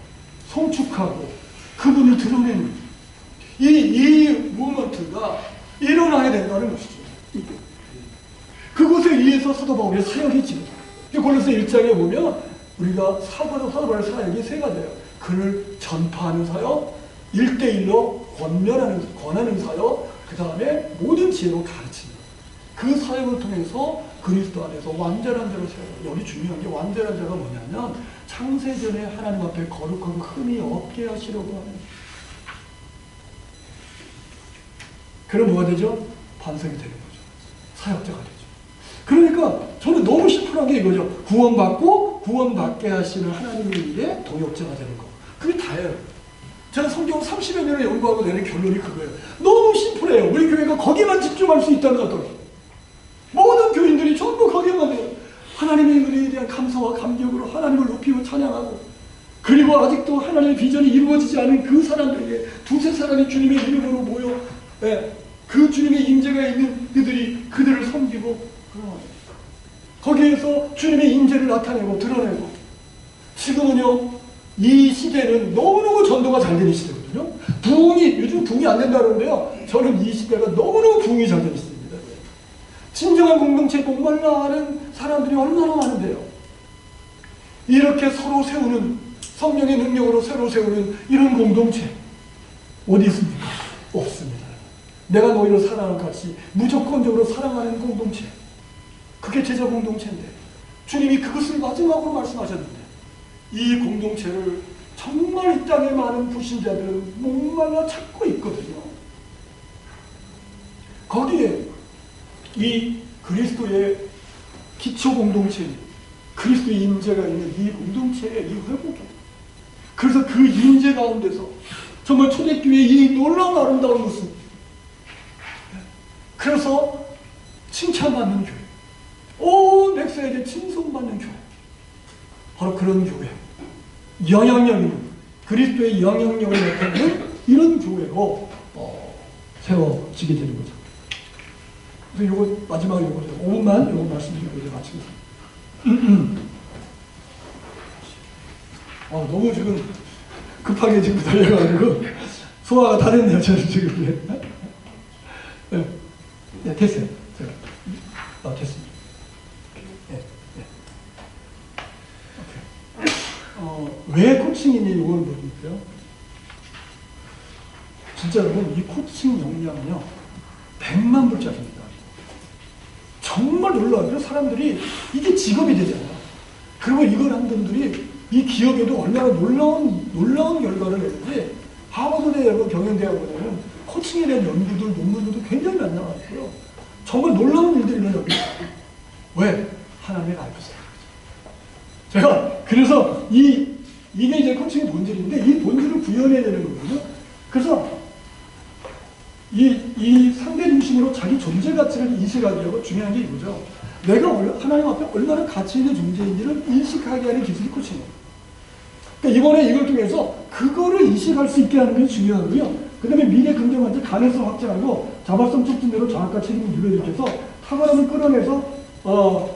Speaker 1: 송축하고 그분을 드러내는 이 무먼트가 일어나야 된다는 것이죠. 그것에 의해서 사도 바울의 사역이 지금 골로새 1장에 보면 우리가 사도 바울의 사역이 세 가지예요. 그를 전파하는 사역, 1대1로 권하는 사역, 그 다음에 모든 지혜로 가르치는 그 사역을 통해서 그리스도 안에서 완전한 자로 세워요. 여기 중요한 게 완전한 자가 뭐냐면 창세전에 하나님 앞에 거룩하고 흠이 없게 하시려고 하는. 그럼 뭐가 되죠? 반석이 되는 거죠. 사역자가 되죠. 그러니까 저는 너무 심플한 게 이거죠. 구원받고 구원받게 하시는 하나님의 일에 동역자가 되는 거. 그게 다예요. 제가 성경 30여 년을 연구하고 내는 결론이 그거예요. 너무 심플해요. 우리 교회가 거기만 집중할 수 있다는 것도. 모든 교인들이 전부 거기에만 해요. 하나님의 은혜에 대한 감사와 감격으로 하나님을 높이고 찬양하고, 그리고 아직도 하나님의 비전이 이루어지지 않은 그 사람들에게 두세 사람이 주님의 이름으로 모여, 그 주님의 임재가 있는 그들이 그들을 섬기고, 거기에서 주님의 임재를 나타내고 드러내고. 지금은요, 이 시대는 너무너무 전도가 잘 되는 시대거든요. 부흥이, 요즘 부흥이 안 된다 그러는데요, 저는 이 시대가 너무너무 부흥이 잘 되는 시대입니다. 진정한 공동체에 목말라 하는 사람들이 얼마나 많은데요. 이렇게 서로 세우는, 성령의 능력으로 서로 세우는 이런 공동체 어디 있습니까? 없습니다. 내가 너희를 사랑할 같이 무조건적으로 사랑하는 공동체, 그게 제자 공동체인데, 주님이 그것을 마지막으로 말씀하셨는데, 이 공동체를 정말 이 땅에 많은 불신자들은 목말라 찾고 있거든요. 거기에 이 그리스도의 기초 공동체, 그리스도의 임재가 있는 이 공동체의 이 회복이, 그래서 그 임재 가운데서 정말 초대교회의 이 놀라운 아름다운 모습, 그래서 칭찬받는 교회, 온 백성에게 칭송받는 교회, 바로 그런 교회, 영향력 있는, 그리스도의 영향력을 나타내는 이런 교회로 세워지게 되는 거죠. 그래서 이거 마지막으로 이거 5분만 이거 말씀드리고 이제 마치겠습니다. 너무 지금 급하게 지금 달려가지고 소화가 다 됐네요. 저는 지금. 네, 됐어요. 제가 됐습니다. 왜 코칭이니 이걸 보니까요. 진짜 여러분, 이 코칭 역량은요 100만 불짜리입니다. 정말 놀라워요. 그래서 사람들이 이게 직업이 되잖아요. 그리고 이걸 한 분들이 이 기업에도 얼마나 놀라운 결과를 내는지, 하버드 대학원 경영대학원에는 코칭에 대한 연구들, 논문들도 굉장히 많이 나왔고요. 정말 놀라운 일들이 일어나고 있어요. 왜? 하나님의 라이프 스타일. 제가 그래서 이게 이제 코칭의 본질인데, 이 본질을 구현해야 되는 거거든요. 그래서 이 상대 중심으로 자기 존재 가치를 인식하기 위하고 중요한 게 이거죠. 내가 하나님 앞에 얼마나 가치 있는 존재인지를 인식하게 하는 기술이 코칭이에요. 그러니까 이번에 이걸 통해서 그거를 인식할 수 있게 하는 게 중요하고요. 그 다음에 미래 긍정한테 가능성 확장하고 자발성 촉진대로 자학과 책임을 누려주셔서 탁월함을 끌어내서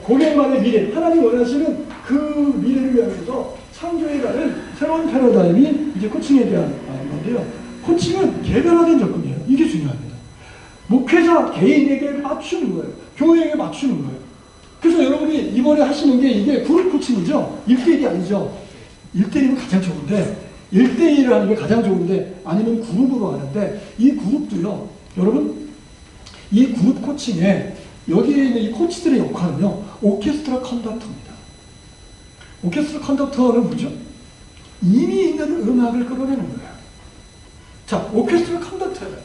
Speaker 1: 고객만의 미래, 하나님 원하시는 그 미래를 위해서 창조해 가는 새로운 패러다임이 이제 코칭에 대한 건데요. 코칭은 개별화된 접근이에요. 이게 중요합니다. 목회자 개인에게 맞추는 거예요. 교회에게 맞추는 거예요. 그래서 여러분이 이번에 하시는 게 이게 그룹 코칭이죠. 1대1이 아니죠. 1대1이면 가장 좋은데, 1대1을 하는 게 가장 좋은데, 아니면 그룹으로 하는데, 이 그룹도요, 여러분, 이 그룹 코칭에 여기에 있는 이 코치들의 역할은요, 오케스트라 컨덕터입니다. 오케스트라 컨덕터는 뭐죠? 이미 있는 음악을 끌어내는 거예요. 자, 오케스트라 컨덕터예요.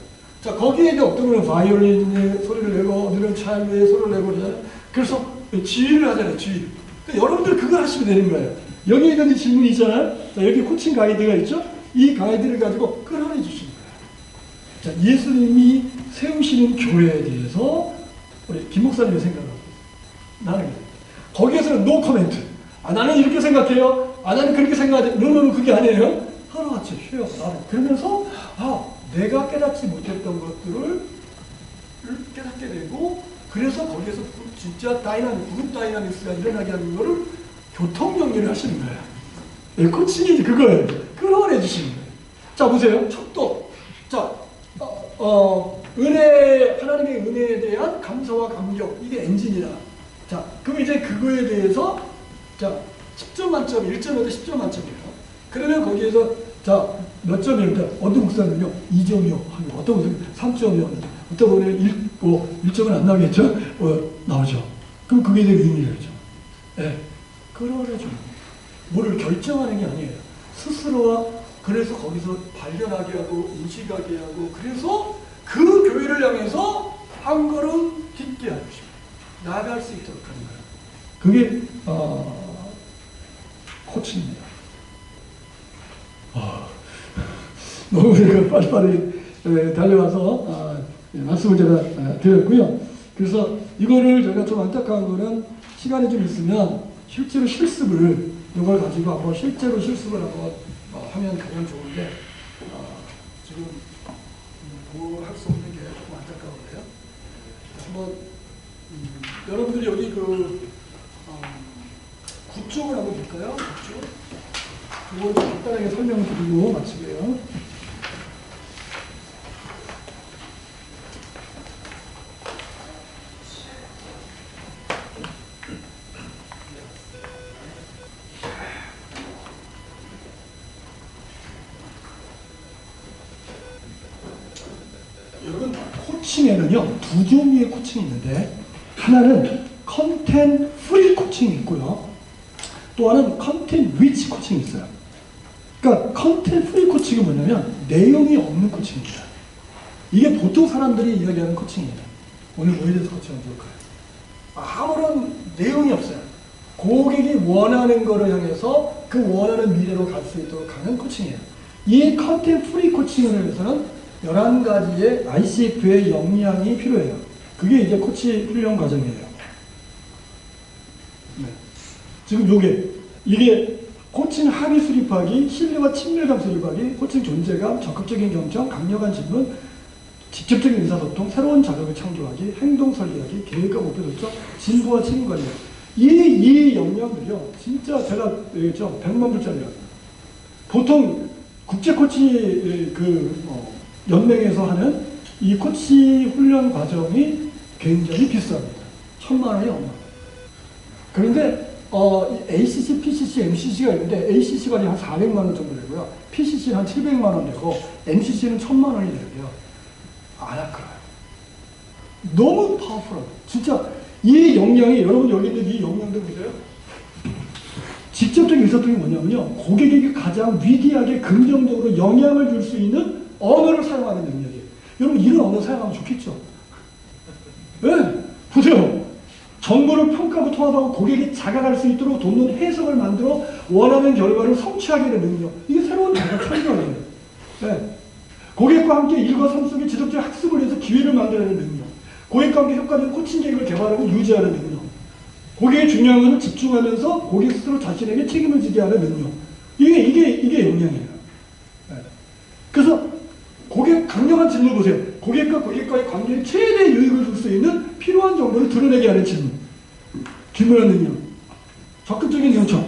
Speaker 1: 자, 거기에 이제 어떤 분은 바이올린의 소리를 내고, 어느는 차일의 소리를 내고 그러잖아요. 그래서 지휘를 하잖아요, 지휘. 그러니까 여러분들 그걸 하시면 되는 거예요. 여기 있는 이 질문이 있잖아요. 자, 여기 코칭 가이드가 있죠? 이 가이드를 가지고 끌어내 주시는 거예요. 자, 예수님이 세우시는 교회에 대해서 우리 김 목사님의 생각을 하고 있어요. 나는 거기에서는 노 코멘트. 나는 이렇게 생각해요. 나는 그렇게 생각하지. 너는 그게 아니에요. 하루같이 쉬어. 그러면서 내가 깨닫지 못했던 것들을 깨닫게 되고, 그래서 거기에서 진짜 그룹 다이나믹스가 일어나게 하는 거를 교통 정리를 하시는 거예요. 네, 코칭이 그거예요. 끌어내 주시는 거예요. 자, 보세요. 척도. 자, 하나님의 은혜에 대한 감사와 감격, 이게 엔진이다. 자, 그럼 이제 그거에 대해서, 자, 10점 만점, 1점에서 10점 만점이에요. 그러면 거기에서, 자, 몇 점이니까, 어떤 목사는요, 2점이요. 어떤 목사는 3점이요. 어떤 분은 1점은 안 나오겠죠? 나오죠. 그럼 그게 되게 의미를 죠. 네. 끌어내죠. 뭐를 결정하는 게 아니에요. 스스로와, 그래서 거기서 발견하게 하고, 인식하게 하고, 그래서 그 교회를 향해서 한 걸음 깊게 하십시오. 나아갈 수 있도록 하는 거예요. 그게 코칭입니다. 너무 빨리빨리 달려와서 말씀을 제가 드렸고요. 그래서 이거를 제가 좀 안타까운 거는 시간이 좀 있으면 실제로 실습을 이걸 가지고 한번 실제로 실습을 한번 하면 가장 좋은데 지금 그걸 할 수 없는 게 조금 안타까운데요. 한번 여러분들이 여기 그 구쪽을 한번 볼까요? 구쪽. 그걸 간단하게 설명을 드리고 마치게요. 여러분, 코칭에는요 두 종류의 코칭이 있는데, 하나는 컨텐트 프리 코칭이 있고요, 또 하나는 컨텐트 리치 코칭이 있어요. 그러니까 컨텐트 프리 코칭은 뭐냐면 내용이 없는 코칭입니다. 이게 보통 사람들이 이야기하는 코칭이에요. 오늘 뭐에 대해서 코칭하면 좋을까요? 아무런 내용이 없어요. 고객이 원하는 거를 향해서 그 원하는 미래로 갈 수 있도록 하는 코칭이에요. 이 컨텐트 프리 코칭을 위해서는 11가지의 ICF의 역량이 필요해요. 그게 이제 코치 훈련 과정이에요. 네. 지금 이게 코칭 합의 수립하기, 신뢰와 친밀감 수립하기, 코칭 존재감, 적극적인 경청, 강력한 질문, 직접적인 의사소통, 새로운 자극을 창조하기, 행동 설계하기, 계획과 목표 설정, 진보와 책임 관리. 이 역량들이요, 진짜 제가 얘기했죠, 100만 불짜리예요. 보통 국제 코치 연맹에서 하는 이 코치 훈련 과정이 굉장히 비쌉니다. 1000만 원이 넘어요. 그런데 ACC, PCC, MCC가 있는데 ACC가 한 400만 원 정도 되고요. PCC는 한 700만 원 되고 MCC는 1000만 원이 되고요. 안 아까워요. 너무 파워풀하고 진짜 이 역량이, 여러분 여기 있는 이 역량들 보세요. 직접적인 의사소통이 뭐냐면요, 고객에게 가장 위대하게 긍정적으로 영향을 줄 수 있는 언어를 사용하는 능력이에요. 여러분 이런 언어 사용하면 좋겠죠? 네, 보세요. 정보를 평가하고 통합하고 고객이 자각할 수 있도록 돕는 해석을 만들어 원하는 결과를 성취하게 하는 능력. 이게 새로운 자각 창조예요. 네. 고객과 함께 일과 삶 속에 지속적 학습을 해서 기회를 만들어내는 능력. 고객과 함께 효과적인 코칭 계획을 개발하고 유지하는 능력. 고객의 중요한 것을 집중하면서 고객 스스로 자신에게 책임을 지게 하는 능력. 이게 역량이에요. 네. 그래서 고객 강력한 질문을 보세요. 고객과 고객과의 관계에 최대 유익을 줄 수 있는 필요한 정보를 드러내게 하는 질문. 질문하는 능력. 적극적인 요청.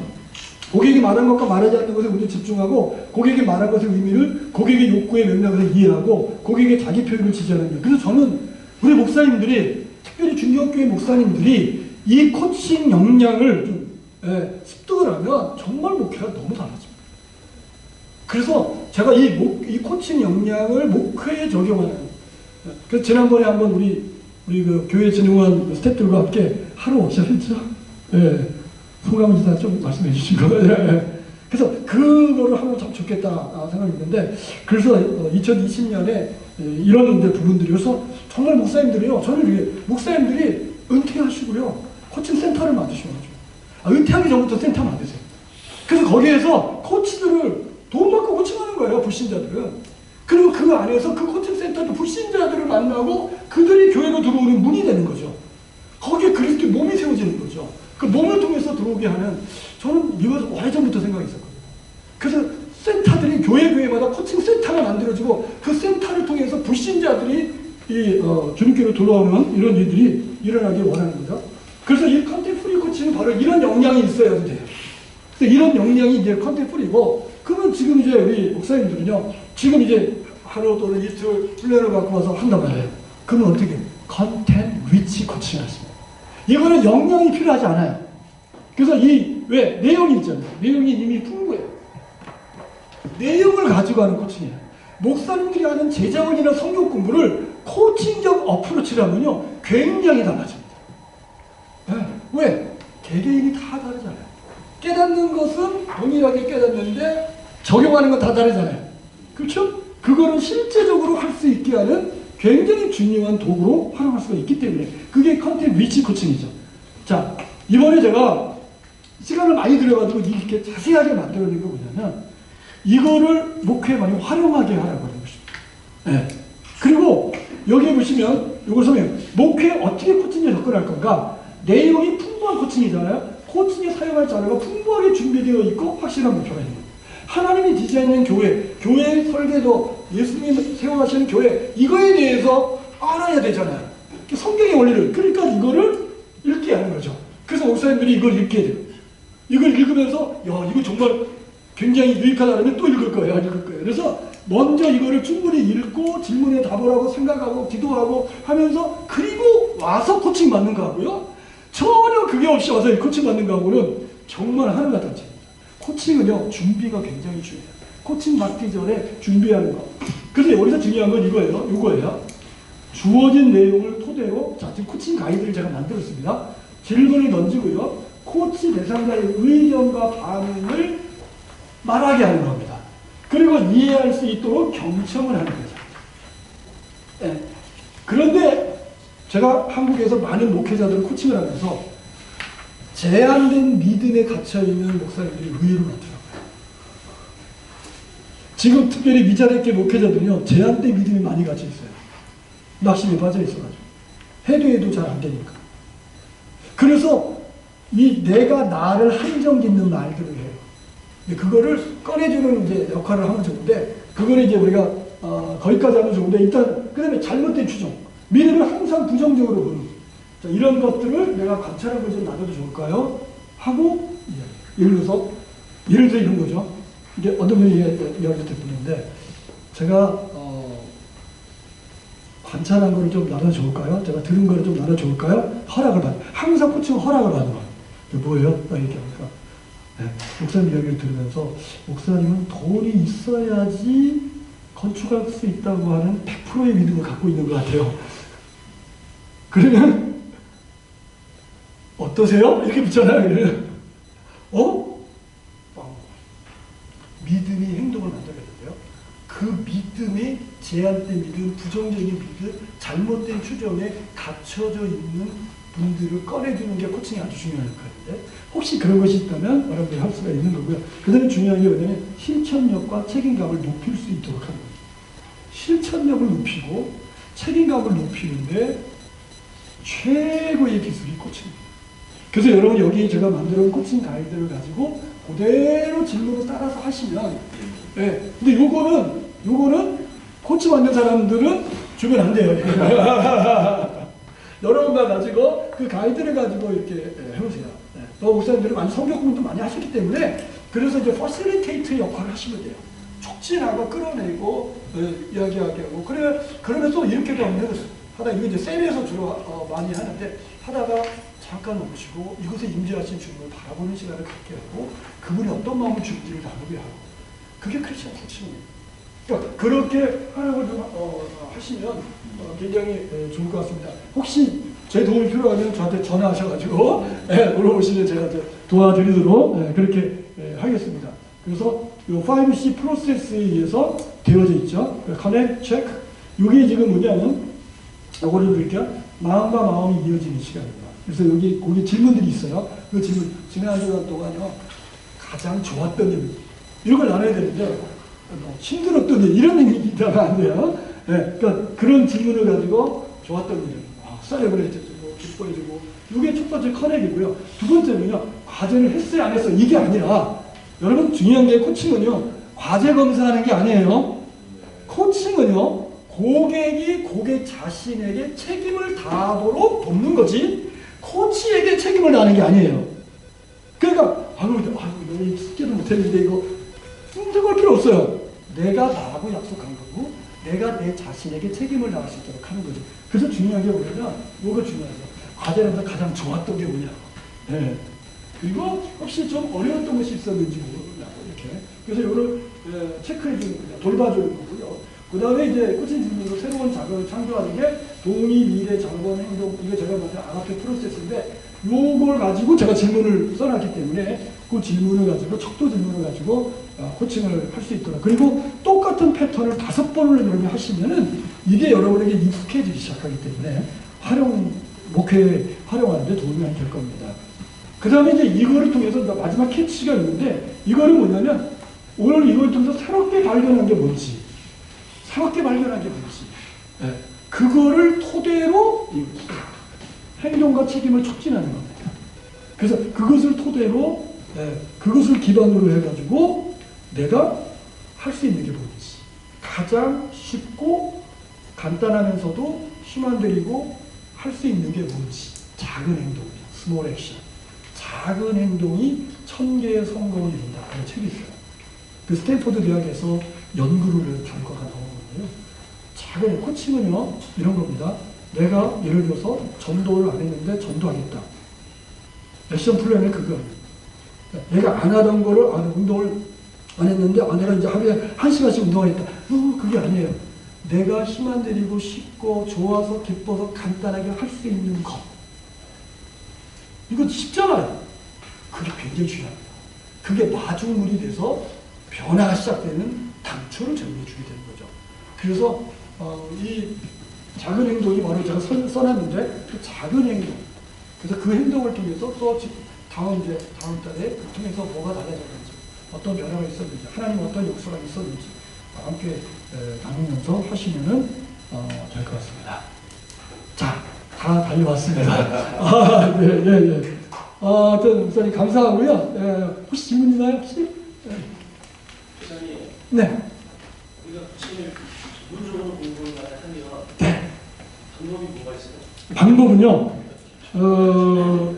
Speaker 1: 고객이 말한 것과 말하지 않는 것에 먼저 집중하고, 고객이 말한 것의 의미를, 고객의 욕구의 맥락을 이해하고, 고객의 자기 표현을 지지하는 능력. 그래서 저는 우리 목사님들이, 특별히 중견교회 목사님들이 이 코칭 역량을 좀 습득을 하면 정말 목회가 너무 달라집니다. 그래서 제가 이 코칭 역량을 목회에 적용하는, 그래서 지난번에 한번 우리 그 교회 진흥원 스태프들과 함께 하러 오셨죠? 예. 소감을 좀 말씀해 주신 거예요. 그래서 그거를 하면 참 좋겠다 생각이 있는데, 그래서 2020년에 이런 부분들이, 그래서 정말 목사님들이요, 저는 이게 목사님들이 은퇴하시고요, 코칭 센터를 만드셔가지고, 은퇴하기 전부터 센터 만드세요. 그래서 거기에서 코치들을 돈 받고 코칭하는 거예요, 불신자들은. 그리고 그 안에서 그 코칭 센터도 불신자들을 만나고 그들이 교회로 들어오는 문이 되는 거죠. 거기에 그리스도의 몸이 세워지는 거죠. 그 몸을 통해서 들어오게 하는, 저는 이걸 오래전부터 생각했었거든요. 그래서 센터들이 교회마다 코칭 센터가 만들어지고, 그 센터를 통해서 불신자들이 주님께로 돌아오는 이런 일들이 일어나길 원하는 거죠. 그래서 이 컨텐트 프리 코칭은 바로 이런 역량이 있어야 돼요. 이런 역량이 이제 컨텐트 프리고, 그러면 지금 이제 우리 목사님들은요, 지금 이제 하루 또는 이틀 훈련을 갖고 와서 한단 말이에요. 그러면 어떻게? 컨텐트 리치 코칭을 하십니다. 이거는 역량이 필요하지 않아요. 그래서 왜? 내용이 있잖아요. 내용이 이미 풍부해요. 내용을 가지고 하는 코칭이에요. 목사님들이 하는 제자원이나 성경 공부를 코칭적 어프로치를 하면요, 굉장히 달라집니다. 네. 왜? 개개인이 다 다르잖아요. 깨닫는 것은 동일하게 깨닫는데 적용하는 건 다 다르잖아요. 그렇죠? 그거는 실제적으로 할 수 있게 하는 굉장히 중요한 도구로 활용할 수가 있기 때문에 그게 컨텐트 리치 코칭이죠. 자, 이번에 제가 시간을 많이 들여가지고 이렇게 자세하게 만들어낸 거 뭐냐면, 이거를 목회에 많이 활용하게 하라고 하는 것입니다. 네. 그리고 여기 보시면 이걸 보면 목회에 어떻게 코칭에 접근할 건가? 내용이 풍부한 코칭이잖아요. 코칭에 사용할 자료가 풍부하게 준비되어 있고 확실한 목표가 있는 거예요. 하나님이 디자인한 교회 설계도, 예수님이 세워가시는 교회, 이거에 대해서 알아야 되잖아요. 성경의 원리를. 그러니까 이거를 읽게 하는 거죠. 그래서 목사님들이 이걸 읽게 돼요. 이걸 읽으면서 야, 이거 정말 굉장히 유익하다면 또 읽을 거예요. 그래서 먼저 이거를 충분히 읽고 질문에 답을 하고 생각하고 기도하고 하면서 그리고 와서 코칭 받는 거하고요. 전혀 그게 없이 와서 코칭 받는 거하고는 정말 하늘과 같은 차이입니다. 코칭은요, 준비가 굉장히 중요해요. 코칭 받기 전에 준비하는 거. 그런데 여기서 중요한 건 이거예요. 주어진 내용을 토대로, 자, 지금 코칭 가이드를 제가 만들었습니다. 질문을 던지고요. 코치 대상자의 의견과 반응을 말하게 하는 겁니다. 그리고 이해할 수 있도록 경청을 하는 거죠. 네. 그런데 제가 한국에서 많은 목회자들을 코칭을 하면서 제한된 믿음에 갇혀있는 목사님들이 의외로 많더라고요. 지금 특별히 미자립계 목회자들은요, 제한된 믿음이 많이 갇혀있어요. 낙심에 빠져있어가지고. 해도 잘 안 되니까. 그래서 이 내가 나를 한정 짓는 말들을 해요. 그거를 꺼내주는 이제 역할을 하면 좋은데, 그거를 이제 우리가 거기까지 하면 좋은데, 일단 그 다음에 잘못된 추정, 미래를 항상 부정적으로 보는, 자, 이런 것들을 내가 관찰하고 좀 놔둬도 좋을까요? 하고 예를 들어서 이런 거죠. 이게 어떤 분이 이야기를 듣는데, 제가 관찰한 거를 좀 나눠 좋을까요? 제가 들은 거를 좀 나눠 좋을까요? 허락을 받는, 항상 코칭은 허락을 받는 거예요. 뭐예요? 얘기하니까. 네, 목사님 이야기를 들으면서 목사님은 돈이 있어야지 건축할 수 있다고 하는 100%의 믿음을 갖고 있는 것 같아요. 그러면 어떠세요? 이렇게 묻잖아요. 믿음이 행동을 만들어야돼요. 그 믿음이 제한된 믿음, 부정적인 믿음, 잘못된 추정에 갇혀져 있는 분들을 꺼내주는 게 코칭이 아주 중요한 역할인데, 혹시 그런 것이 있다면 여러분들이 할 수가 있는 거고요. 그 다음에 중요한 게 뭐냐면 실천력과 책임감을 높일 수 있도록 하는 거예요. 실천력을 높이고 책임감을 높이는데 최고의 기술이 코칭입니다. 그래서 여러분 여기 제가 만들어온 코칭 가이드를 가지고 그대로 질문을 따라서 하시면, 네. 근데 요거는 코치 받는 사람들은 주면 안 돼요. 여러분만 가지고 그 가이드를 가지고 이렇게 해보세요. 네. 목사님들은 많이 성경 공부도 많이 하셨기 때문에, 그래서 이제 퍼실리테이터 역할을 하시면 돼요. 촉진하고 끌어내고 이야기하게 하고, 그러면 또 이렇게도 하면 하다, 이거 이제 셀에서 주로 많이 하는데, 하다가 잠깐 멈추고 이것에 임재하신 주님을 바라보는 시간을 갖게 하고, 그분이 어떤 마음을 주는지를 나누게 하고, 그게 크리스천 코칭이에요. 그러니까 그렇게 하라고 좀 하시면 굉장히 좋을 것 같습니다. 혹시 제 도움이 필요하면 저한테 전화하셔가지고 물어보시면 제가 도와드리도록 그렇게 하겠습니다. 그래서 이 5C 프로세스에 의해서 되어져 있죠. 커넥, 체크. 이게 지금 뭐냐면, 이거를 드릴게요. 마음과 마음이 이어지는 시간입니다. 그래서 거기 질문들이 있어요. 그 질문, 지난 시간 동안요, 가장 좋았던 일, 이런 걸 나눠야 되는데, 힘들었던 일, 이런 얘기 있다가 안 돼요. 네, 그러니까 그런 질문을 가지고 좋았던 일, 셀레브레이트해주고, 기뻐해주고, 이게 첫 번째 커넥이고요. 두 번째는요, 과제를 했어요, 안 했어요? 이게 아니라, 여러분 중요한 게 코칭은요, 과제 검사하는 게 아니에요. 코칭은요, 고객이 고객 자신에게 책임을 다하도록 돕는 거지, 코치에게 책임을 다하는 게 아니에요. 그러니까, 너희 숙제도 못했는데 이거 생각할 필요 없어요. 내가 나하고 약속한 거고, 내가 내 자신에게 책임을 다할 수 있도록 하는 거죠. 그래서 중요한 게 뭐냐면, 이거 중요하죠. 과제에서 가장 좋았던 게 뭐냐고. 네. 그리고 혹시 좀 어려웠던 것이 있었는지 모르냐고, 이렇게. 그래서 이거를 체크해주는 거죠. 돌봐주는 거고요. 그 다음에 이제 코칭 질문으로 새로운 자극을 창조하는 게 동의, 미래, 장본, 행동, 이게 제가 만든 아나페 프로세스인데, 요걸 가지고 제가 질문을 써놨기 때문에 그 질문을 가지고, 척도 질문을 가지고 코칭을 할 수 있도록. 그리고 똑같은 패턴을 5번을 여러분이 하시면은 이게 여러분에게 익숙해지기 시작하기 때문에 목회에 활용하는 데 도움이 많이 될 겁니다. 그 다음에 이제 이거를 통해서 마지막 캐치가 있는데, 이거는 뭐냐면, 오늘 이걸 통해서 새롭게 발견한 게 뭔지. 네. 그거를 토대로 행동과 책임을 촉진하는 겁니다. 그래서 그것을 토대로 그것을 기반으로 해가지고 내가 할 수 있는 게 뭔지 가장 쉽고 간단하면서도 힘 안 들이고 할 수 있는 게 뭔지 작은 행동이에요. 스몰 액션. 작은 행동이 1000개의 성공을 이룬다. 그런 책이 있어요. 그 스탠포드 대학에서 연구를 한 결과가 나오거든요. 작은 코칭은요 이런 겁니다. 내가 예를 들어서 전도를 안 했는데 전도하겠다. 액션 플랜은 그거예요. 내가 안 하던 거를 운동을 안 했는데 내가 이제 하루에 1시간씩 운동하겠다. 그게 아니에요. 내가 힘 안 들이고 쉽고 좋아서 기뻐서 간단하게 할 수 있는 것. 이거 쉽잖아요. 그게 굉장히 중요합니다. 그게 마중물이 돼서 변화가 시작되는 단초를 정리해주게 되는 거죠. 그래서 이 작은 행동이 바로 제가 써놨는데 그 작은 행동. 그래서 그 행동을 통해서 또 다음 달에 그 통해서 뭐가 달라졌는지 어떤 변화가 있었는지 하나님 어떤 역사가 있었는지 함께 나누면서 하시면은 될 것 같습니다. 자, 다 달려왔습니다. 네. 하여튼 목사님 감사하고요. 혹시 질문 있나요? 혹시?
Speaker 2: 목사님,
Speaker 1: 네.
Speaker 2: 우리가 코칭을 전문적으로 공부를 하면
Speaker 1: 네.
Speaker 2: 방법이 뭐가 있어요?
Speaker 1: 방법은요.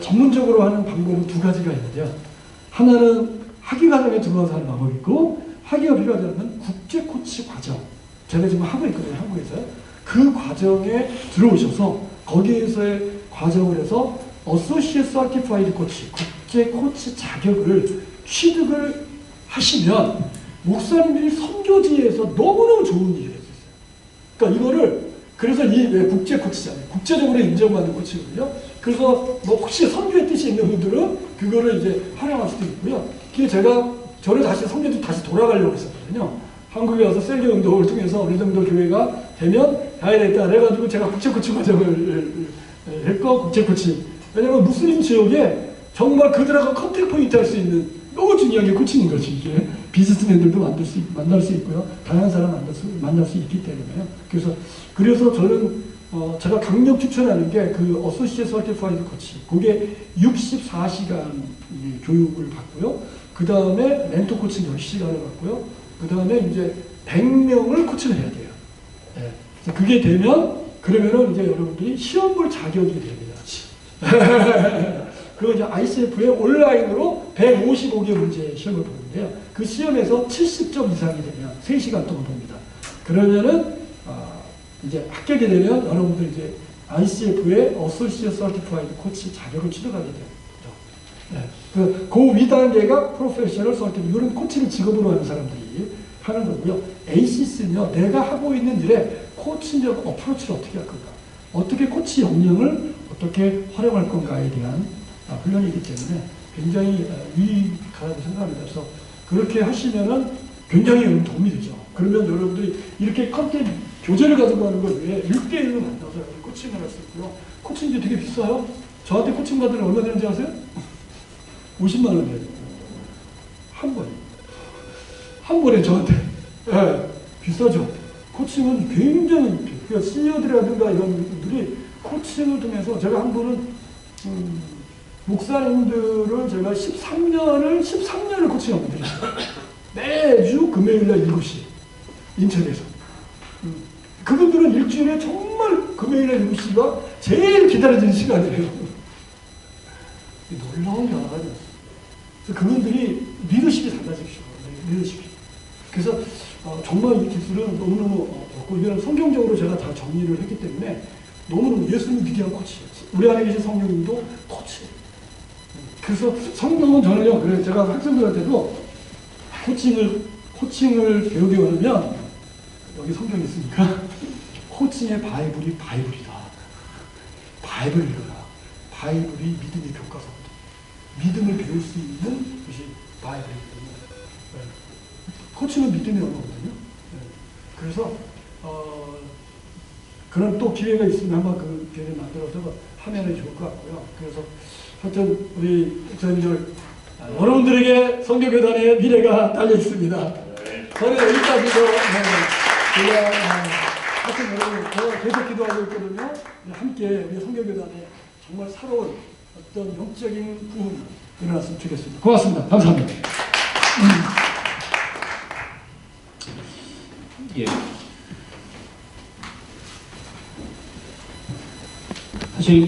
Speaker 1: 전문적으로 하는 방법은 두 가지가 있는데요. 하나는 학위 과정에 들어가서 하는 방법이 있고 학위가 필요하지 않는 국제 코치 과정. 제가 지금 하고 있거든요. 한국에서요. 그 과정에 들어오셔서 거기에서의 과정을 해서 어소시에이트 서티파이드 코치, 국제 코치 자격을 취득을 하시면 목사님들이 선교지에서 너무너무 좋은 일이 될 수 있어요. 그러니까 이거를 그래서 이 국제 코치잖아요. 국제적으로 인정받는 코치거든요. 그래서 뭐 혹시 선교의 뜻이 있는 분들은 그거를 이제 활용할 수도 있고요. 그게 저는 다시 선교지 다시 돌아가려고 했었거든요. 한국에 와서 셀교 운동을 통해서 어느 정도 교회가 되면 가야 되겠다. 그래가지고 제가 국제 코치 과정을 했고 국제 코치. 왜냐면 무슬림 지역에 정말 그들하고 컨택 포인트 할 수 있는 너무 중요한 게 코치인 거지. 이게 비즈니스맨들도 만날 수 있고요. 다양한 사람 만날 수 있기 때문에요. 그래서 저는 제가 강력 추천하는 게 그 어소시에이트 서티파이드 코치. 그게 64시간 교육을 받고요. 그 다음에 멘토 코칭 10시간을 받고요. 그 다음에 이제 100명을 코칭을 해야 돼요. 네. 그래서 그게 되면 그러면은 이제 여러분들이 시험 볼 자격이 됩니다. 그리고 이제 ICF에 온라인으로 155개 문제 시험을 보는데요. 그 시험에서 70점 이상이 되면 3시간 동안 봅니다. 그러면은 이제 합격이 되면 여러분들 이제 ICF의 어소시에이트 서티파이드 코치 자격을 취득하게 돼요. 네. 그 위단계가 프로페셔널 서티파이드, 이런 코치를 직업으로 하는 사람들이 하는 거고요. ACC는요, 내가 하고 있는 일에 코치적 어프로치를 어떻게 할 건가, 어떻게 코치 역량을 어떻게 활용할 건가에 대한 훈련이기 때문에 굉장히 유익하다고 생각합니다. 그래서 그렇게 하시면은 굉장히 도움이 되죠. 그러면 여러분들이 이렇게 컨텐츠 교재를 가지고 하는 것 외에 1대1로 만나서 코칭을 할 수 있고요. 코칭이 되게 비싸요. 저한테 코칭 받으면 얼마 되는지 아세요? 50만 원이에요. 한 번에. 한 번에 저한테. 네, 비싸죠. 코칭은 굉장히, 그러니까 시니어들이라든가 이런 분들이 코칭을 통해서 제가 한 번은, 목사님들을 제가 13년을 코칭하고 드렸어요. 매주 금요일날 7시, 인천에서. 그분들은 일주일에 정말 금요일날 7시가 제일 기다려지는 시간이에요. 놀라운 변화가 되었어요. 그래서 그분들이 리더십이 달라지죠. 리더십이. 그래서 정말 이 기술은 너무너무 좋고, 이거는 성경적으로 제가 다 정리를 했기 때문에 너무너무 예수님 위대한 코치예요. 우리 안에 계신 성령님도 코치예요. 그래서 성령은 저는요, 그래서 제가 학생들한테도 코칭을 배우게 하면, 여기 성경이 있으니까, 코칭의 바이블이 바이블이다. 바이블을 읽어라. 바이블이 믿음의 교과서거든요. 믿음을 배울 수 있는 것이 바이블이거든요. 네. 코칭은 믿음의 언어거든요. 네. 그래서 그런 또 기회가 있으면 한번 그 기회를 만들어서 하면 좋을 것 같고요. 그래서 하여튼 우리 목사님들, 여러분들에게 성교교단의 미래가 달려 있습니다. 저는 여기까지도 하여튼 여러분 계속 기도하고 있거든요. 함께 우리 성결교단에 정말 새로운 어떤 영적인 부흥이 일어났으면 좋겠습니다. 고맙습니다. 감사합니다.
Speaker 2: 예. 사실